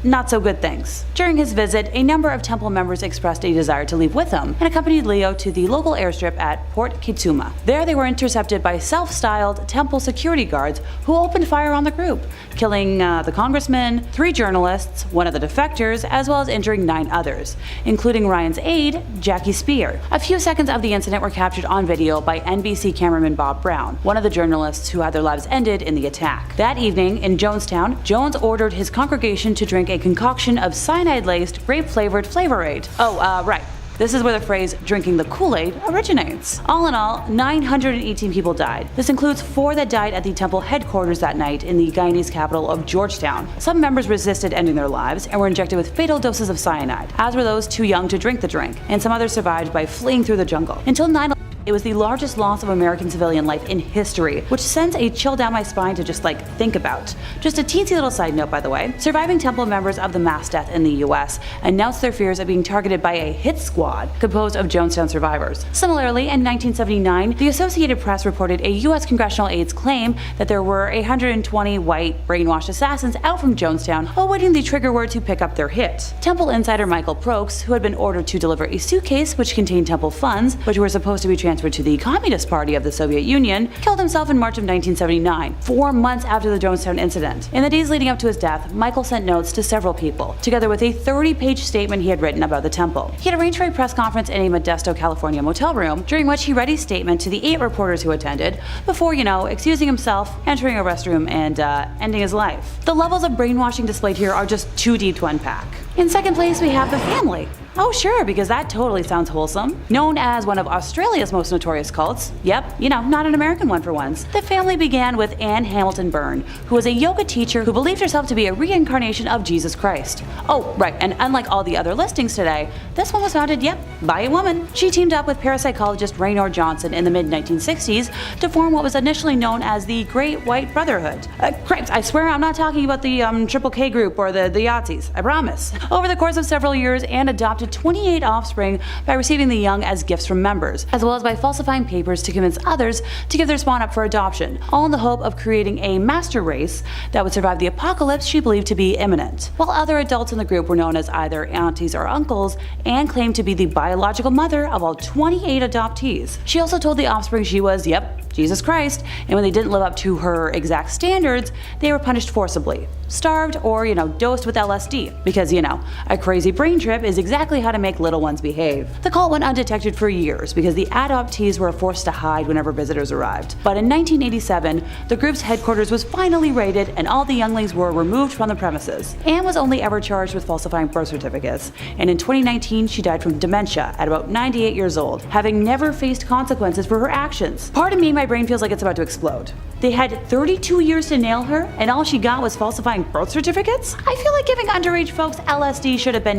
not so good things. During his visit, a number of temple members expressed a desire to leave with him and accompanied Leo to the local airstrip at Port Kitsuma. There they were intercepted by self-styled temple security guards who opened fire on the group, killing the congressman, 3 journalists, one of the defectors, as well as injuring 9 others, including Ryan's aide, Jackie Spear. A few seconds of the incident were captured on video by NBC cameraman Bob Brown, one of the journalists who had their lives ended in the attack. That evening in Jonestown, Jones ordered his congregation to drink a concoction of cyanide-laced, grape-flavored Flavor Aid. Right. This is where the phrase drinking the Kool-Aid originates. All in all, 918 people died. This includes 4 that died at the temple headquarters that night in the Guyanese capital of Georgetown. Some members resisted ending their lives and were injected with fatal doses of cyanide, as were those too young to drink the drink, and some others survived by fleeing through the jungle. Until 9/11, It was the largest loss of American civilian life in history, which sends a chill down my spine to just think about. Just a teensy little side note, by the way. Surviving Temple members of the mass death in the US announced their fears of being targeted by a hit squad composed of Jonestown survivors. Similarly, in 1979, the Associated Press reported a US congressional aide's claim that there were 120 white brainwashed assassins out from Jonestown awaiting the trigger word to pick up their hit. Temple insider Michael Prokes, who had been ordered to deliver a suitcase which contained Temple funds, which were supposed to be transferred to the Communist Party of the Soviet Union, killed himself in March of 1979, 4 months after the Jonestown incident. In the days leading up to his death, Michael sent notes to several people, together with a 30-page statement he had written about the temple. He had arranged for a press conference in a Modesto, California motel room, during which he read a statement to the 8 reporters who attended, before, excusing himself, entering a restroom, and ending his life. The levels of brainwashing displayed here are just too deep to unpack. In second place, we have the family. Oh sure, because that totally sounds wholesome. Known as one of Australia's most notorious cults, yep, not an American one for once, the family began with Anne Hamilton Byrne, who was a yoga teacher who believed herself to be a reincarnation of Jesus Christ. Oh, right, and unlike all the other listings today, this one was founded, by a woman. She teamed up with parapsychologist Raynor Johnson in the mid-1960s to form what was initially known as the Great White Brotherhood. Cripes, I swear I'm not talking about the Triple K group or the Yahtzees, I promise. Over the course of several years, Anne adopted 28 offspring by receiving the young as gifts from members, as well as by falsifying papers to convince others to give their spawn up for adoption, all in the hope of creating a master race that would survive the apocalypse she believed to be imminent. While other adults in the group were known as either aunties or uncles, Anne claimed to be the biological mother of all 28 adoptees. She also told the offspring she was, Jesus Christ, and when they didn't live up to her exact standards, they were punished forcibly, starved, or, dosed with LSD, because, a crazy brain trip is exactly how to make little ones behave. The cult went undetected for years because the adoptees were forced to hide whenever visitors arrived. But in 1987, the group's headquarters was finally raided and all the younglings were removed from the premises. Anne was only ever charged with falsifying birth certificates, and in 2019 she died from dementia at about 98 years old, having never faced consequences for her actions. Pardon me, my brain feels like it's about to explode. They had 32 years to nail her, and all she got was falsifying birth certificates? I feel like giving underage folks LSD should have been,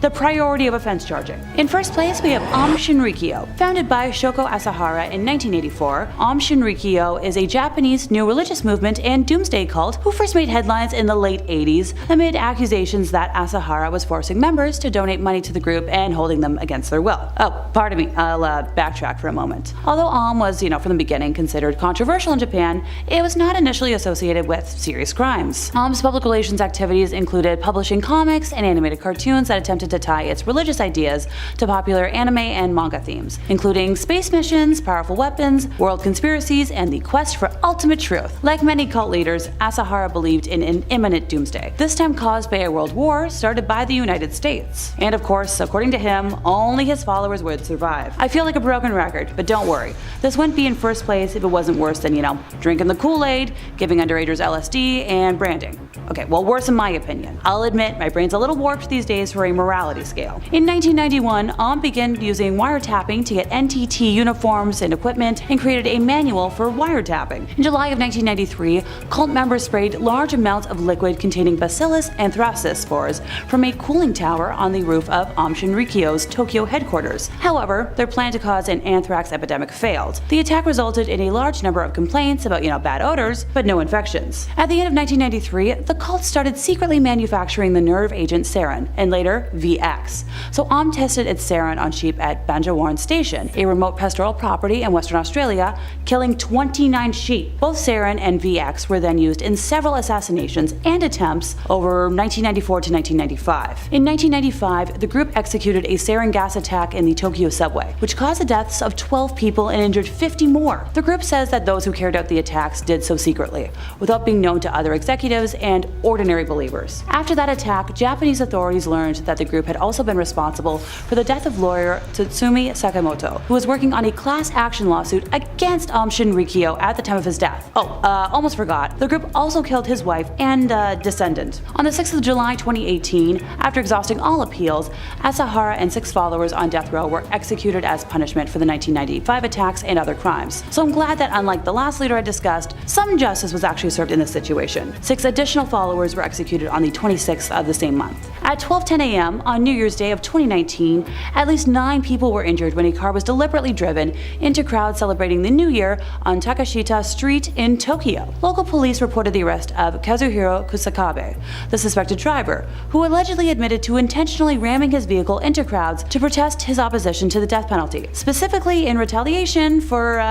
the priority of offense charging. In first place, we have Aum Shinrikyo. Founded by Shoko Asahara in 1984, Aum Shinrikyo is a Japanese new religious movement and doomsday cult who first made headlines in the late 80s amid accusations that Asahara was forcing members to donate money to the group and holding them against their will. Oh, pardon me, I'll backtrack for a moment. Although Aum was, from the beginning considered controversial in Japan, it was not initially associated with serious crimes. Aum's public relations activities included publishing comics and animated cartoons that attempted to tie its religious ideas to popular anime and manga themes, including space missions, powerful weapons, world conspiracies, and the quest for ultimate truth. Like many cult leaders, Asahara believed in an imminent doomsday, this time caused by a world war started by the United States. And of course, according to him, only his followers would survive. I feel like a broken record, but don't worry. This wouldn't be in first place if it wasn't worse than, drinking the Kool-Aid, giving underagers LSD, and branding. Okay, well, worse in my opinion. I'll admit, my brain's a little warped these days for a morality scale. In 1991, Aum began using wiretapping to get NTT uniforms and equipment and created a manual for wiretapping. In July of 1993, cult members sprayed large amounts of liquid containing Bacillus anthracis spores from a cooling tower on the roof of Aum Shinrikyo's Tokyo headquarters. However, their plan to cause an anthrax epidemic failed. The attack resulted in a large number of complaints about, bad odors, but no infections. At the end of 1993, the cult started secretly manufacturing the nerve agent sarin, and later VX. So Aum tested its sarin on sheep at Banjawarn Station, a remote pastoral property in Western Australia, killing 29 sheep. Both sarin and VX were then used in several assassinations and attempts over 1994 to 1995. In 1995, the group executed a sarin gas attack in the Tokyo subway, which caused the deaths of 12 people and injured 50 more. The group says that those who carried out the attacks did so secretly, without being known to other executives and ordinary believers. After that attack, Japanese authorities learned that the group had also been responsible for the death of lawyer Tsutsumi Sakamoto, who was working on a class action lawsuit against Aum Shinrikyo at the time of his death. Almost forgot. The group also killed his wife and descendant. On the 6th of July 2018, after exhausting all appeals, Asahara and 6 followers on death row were executed as punishment for the 1995 attacks and other crimes. So I'm glad that unlike the last leader I discussed, some justice was actually served in this situation. 6 additional followers were executed on the 26th of the same month. At 12:10 a.m., on New Year's Day of 2019, at least 9 people were injured when a car was deliberately driven into crowds celebrating the New Year on Takashita Street in Tokyo. Local police reported the arrest of Kazuhiro Kusakabe, the suspected driver, who allegedly admitted to intentionally ramming his vehicle into crowds to protest his opposition to the death penalty, specifically in retaliation for,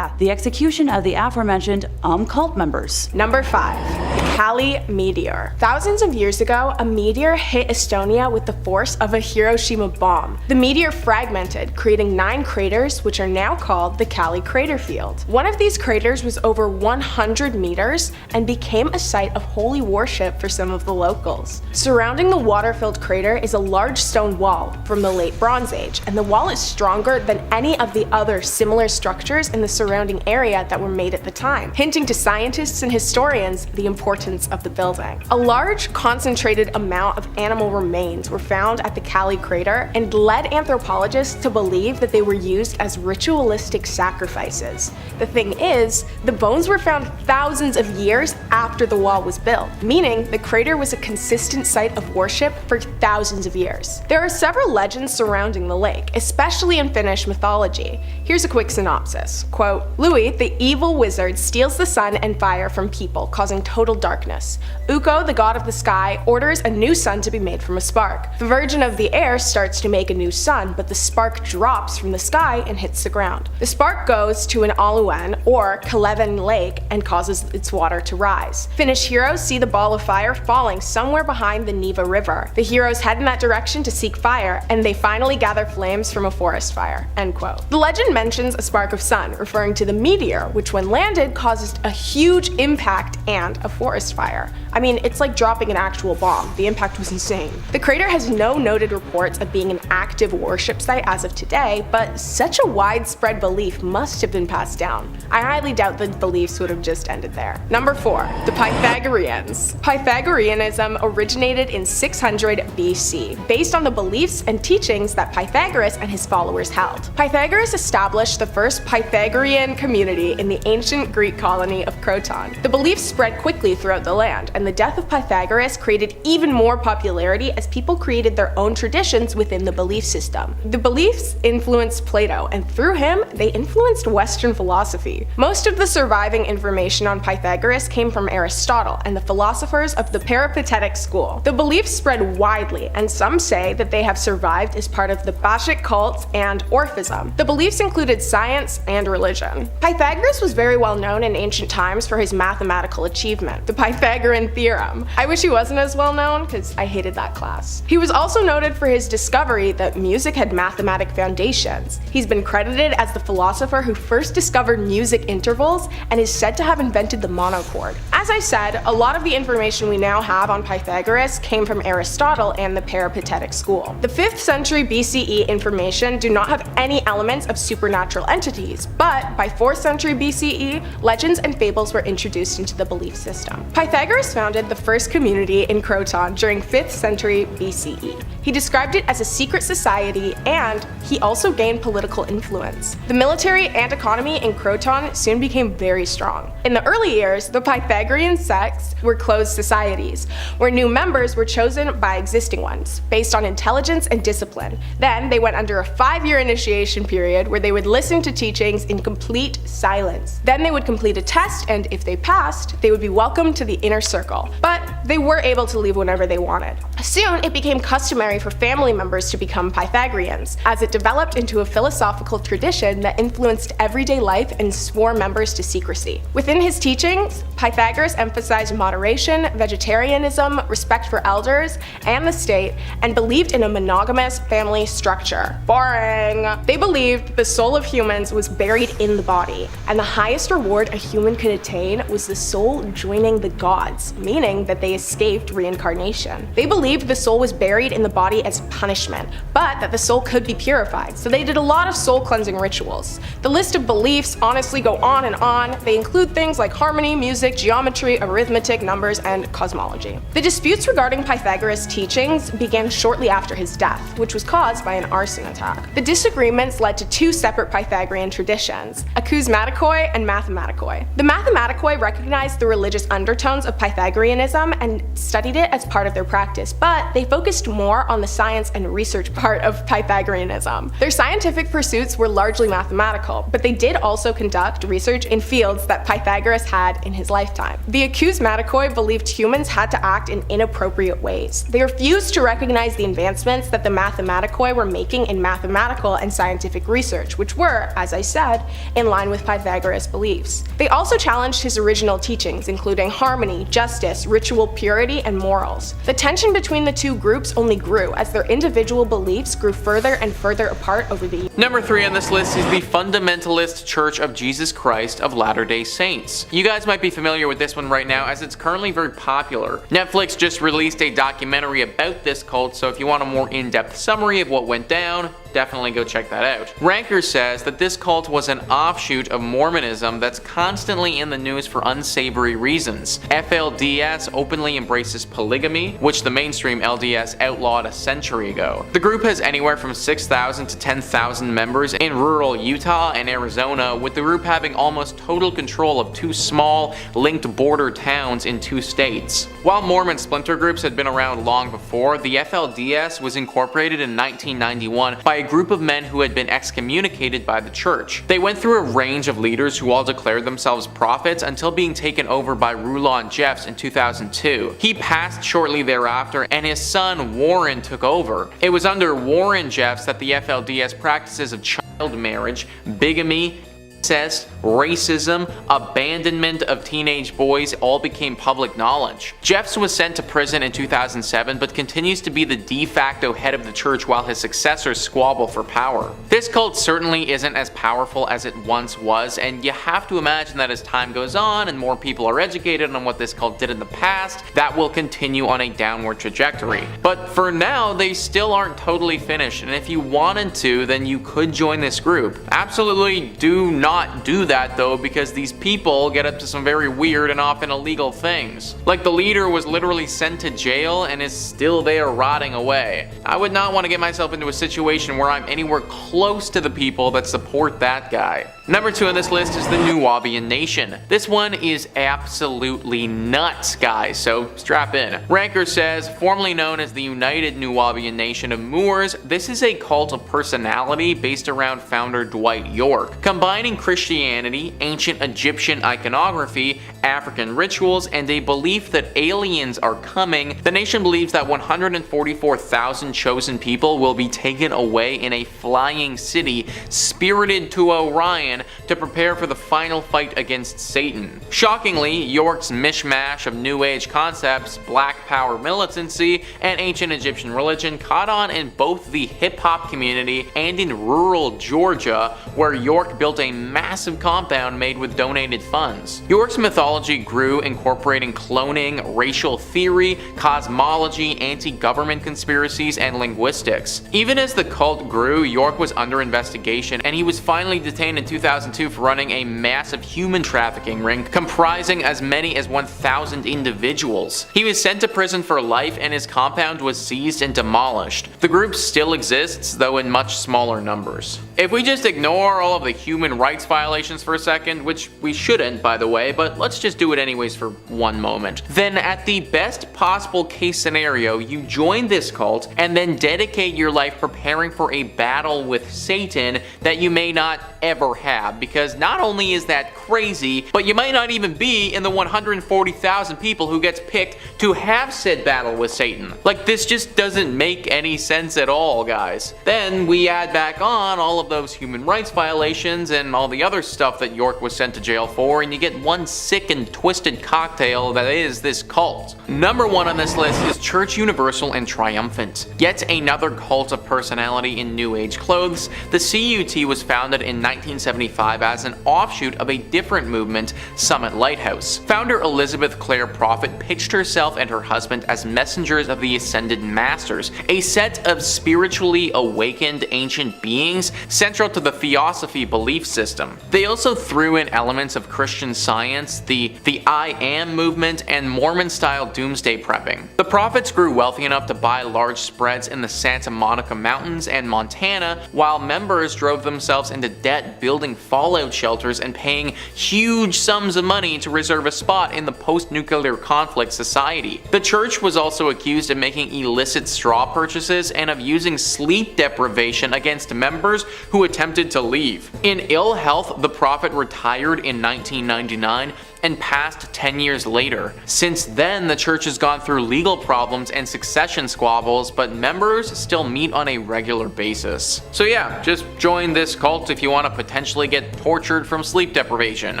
the execution of the aforementioned cult members.
Number 5. The Kali Meteor. Thousands of years ago, a meteor hit Estonia with the force of a Hiroshima bomb. The meteor fragmented, creating 9 craters, which are now called the Kali crater field. One of these craters was over 100 meters and became a site of holy worship for some of the locals. Surrounding the water-filled crater is a large stone wall from the late Bronze Age, and the wall is stronger than any of the other similar structures in the surrounding area that were made at the time, hinting to scientists and historians the importance of the building. A large, concentrated amount of animal remains were found at the Kali crater and led anthropologists to believe that they were used as ritualistic sacrifices. The thing is, the bones were found thousands of years after the wall was built, meaning the crater was a consistent site of worship for thousands of years. There are several legends surrounding the lake, especially in Finnish mythology. Here's a quick synopsis. Quote, Louis, the evil wizard, steals the sun and fire from people, causing total darkness. Ukko, the god of the sky, orders a new sun to be made from a spark. The Virgin of the air starts to make a new sun, but the spark drops from the sky and hits the ground. The spark goes to an Aluan, or Kaleven lake, and causes its water to rise. Finnish heroes see the ball of fire falling somewhere behind the Neva River. The heroes head in that direction to seek fire, and they finally gather flames from a forest fire. End quote. The legend mentions a spark of sun, referring to the meteor, which when landed caused a huge impact and a forest fire. I mean, it's like dropping an actual bomb. The impact was insane. The crater has no noted reports of being an active worship site as of today, but such a widespread belief must have been passed down. I highly doubt the beliefs would have just ended there. Number 4. The Pythagoreans. Pythagoreanism originated in 600 BC, based on the beliefs and teachings that Pythagoras and his followers held. Pythagoras established the first Pythagorean community in the ancient Greek colony of Croton. The beliefs spread quickly throughout the land, and the death of Pythagoras created even more popularity as people created their own traditions within the belief system. The beliefs influenced Plato, and through him, they influenced Western philosophy. Most of the surviving information on Pythagoras came from Aristotle and the philosophers of the Patriotic school. The beliefs spread widely, and some say that they have survived as part of the Thuggy Cult and Orphism. The beliefs included science and religion. Pythagoras was very well known in ancient times for his mathematical achievement, the Pythagorean theorem. I wish he wasn't as well known because I hated that class. He was also noted for his discovery that music had mathematic foundations. He's been credited as the philosopher who first discovered music intervals and is said to have invented the monochord. As I said, a lot of the information we now have on Pythagoras came from Aristotle and the Patriotic school. The 5th century BCE information do not have any elements of supernatural entities, but by 4th century BCE, legends and fables were introduced into the belief system. Pythagoras founded the first community in Croton during 5th century BCE. He described it as a secret society, and he also gained political influence. The military and economy in Croton soon became very strong. In the early years, the Pythagorean sects were closed societies, where new members were chosen by existing ones, based on intelligence and discipline. Then they went under a 5-year initiation period where they would listen to teachings in complete silence. Then they would complete a test, and if they passed, they would be welcomed to the inner circle. But they were able to leave whenever they wanted. Soon, it became customary for family members to become Pythagoreans, as it developed into a philosophical tradition that influenced everyday life and swore members to secrecy. Within his teachings, Pythagoras emphasized moderation, vegetarianism, respect for elders and the state, and believed in a monogamous family structure. Boring! They believed the soul of humans was buried in the body, and the highest reward a human could attain was the soul joining the gods, meaning that they escaped reincarnation. They believed the soul was buried in the body as punishment, but that the soul could be purified, so they did a lot of soul cleansing rituals. The list of beliefs honestly go on and on. They include things like harmony, music, geometry, arithmetic, numbers, and cosmology. The disputes regarding Pythagoras' teachings began shortly after his death, which was caused by an arson attack. The disagreements led to 2 separate Pythagorean traditions, acousmatikoi and mathematikoi. The mathematikoi recognized the religious undertones of Pythagoreanism and studied it as part of their practice, but they focused more on the science and research part of Pythagoreanism. Their scientific pursuits were largely mathematical, but they did also conduct research in fields that Pythagoras had in his lifetime. The acousmaticoi believed humans had to act in inappropriate ways. They refused to recognize the advancements that the mathematicoi were making in mathematical and scientific research, which were, as I said, in line with Pythagoras' beliefs. They also challenged his original teachings, including harmony, justice, ritual purity, and morals. The tension between the two groups only grew as their individual beliefs grew further and further apart over the years.
Number 3 on this list is the Fundamentalist Church of Jesus Christ of Latter-day Saints. You guys might be familiar with this one right now as it's currently very popular. Netflix just released a documentary about this cult, so if you want a more in-depth summary of what went down, definitely go check that out. Ranker says that this cult was an offshoot of Mormonism that's constantly in the news for unsavory reasons. FLDS openly embraces polygamy, which the mainstream LDS outlawed a century ago. The group has anywhere from 6,000 to 10,000 members in rural Utah and Arizona, with the group having almost total control of 2 small, linked border towns in 2 states. While Mormon splinter groups had been around long before, the FLDS was incorporated in 1991 by a group of men who had been excommunicated by the church. They went through a range of leaders who all declared themselves prophets until being taken over by Rulon Jeffs in 2002. He passed shortly thereafter and his son Warren took over. It was under Warren Jeffs that the FLDS practices of child marriage, bigamy, incest, racism, abandonment of teenage boys all became public knowledge. Jeffs was sent to prison in 2007 but continues to be the de facto head of the church while his successors squabble for power. This cult certainly isn't as powerful as it once was, and you have to imagine that as time goes on and more people are educated on what this cult did in the past, that will continue on a downward trajectory. But for now, they still aren't totally finished, and if you wanted to, then you could join this group. Absolutely do not do that though, because these people get up to some very weird and often illegal things. Like the leader was literally sent to jail and is still there rotting away. I would not want to get myself into a situation where I'm anywhere close to the people that support that guy. Number 2 on this list is the Nuwaubian Nation. This one is absolutely nuts, guys, so strap in. Ranker says, formerly known as the United Nuwaubian Nation of Moors, this is a cult of personality based around founder Dwight York. Combining Christianity, ancient Egyptian iconography, African rituals, and a belief that aliens are coming, the nation believes that 144,000 chosen people will be taken away in a flying city, spirited to Orion to prepare for the final fight against Satan. Shockingly, York's mishmash of New Age concepts, black power militancy, and ancient Egyptian religion caught on in both the hip-hop community and in rural Georgia, where York built a massive compound made with donated funds. York's mythology grew, incorporating cloning, racial theory, cosmology, anti-government conspiracies, and linguistics. Even as the cult grew, York was under investigation, and he was finally detained in 2002 for running a massive human trafficking ring comprising as many as 1,000 individuals. He was sent to prison for life, and his compound was seized and demolished. The group still exists, though in much smaller numbers. If we just ignore all of the human rights violations for a second, which we shouldn't by the way, but let's just do it anyways for one moment, then at the best possible case scenario, you join this cult and then dedicate your life preparing for a battle with Satan that you may not ever have, because not only is that crazy, but you might not even be in the 140,000 people who gets picked to have said battle with Satan. Like, this just doesn't make any sense at all, guys. Then we add back on all of those human rights violations and all the other stuff that York was sent to jail for, and you get one sick and twisted cocktail that is this cult. Number 1 on this list is Church Universal and Triumphant. Yet another cult of personality in New Age clothes, the CUT was founded in 1975 as an offshoot of a different movement, Summit Lighthouse. Founder Elizabeth Clare Prophet pitched herself and her husband as messengers of the Ascended Masters, a set of spiritually awakened ancient beings central to the Theosophy belief system. system. They also threw in elements of Christian Science, the I Am movement, and Mormon-style doomsday prepping. The prophets grew wealthy enough to buy large spreads in the Santa Monica Mountains and Montana, while members drove themselves into debt building fallout shelters and paying huge sums of money to reserve a spot in the post-nuclear conflict society. The church was also accused of making illicit straw purchases and of using sleep deprivation against members who attempted to leave. In ill health, the prophet retired in 1999 and passed 10 years later. Since then, the church has gone through legal problems and succession squabbles, but members still meet on a regular basis. So yeah, just join this cult if you want to potentially get tortured from sleep deprivation.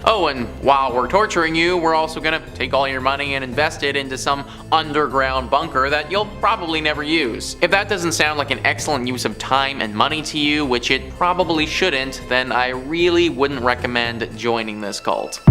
Oh, and while we're torturing you, we're also gonna take all your money and invest it into some underground bunker that you'll probably never use. If that doesn't sound like an excellent use of time and money to you, which it probably shouldn't, then I really wouldn't recommend joining this cult.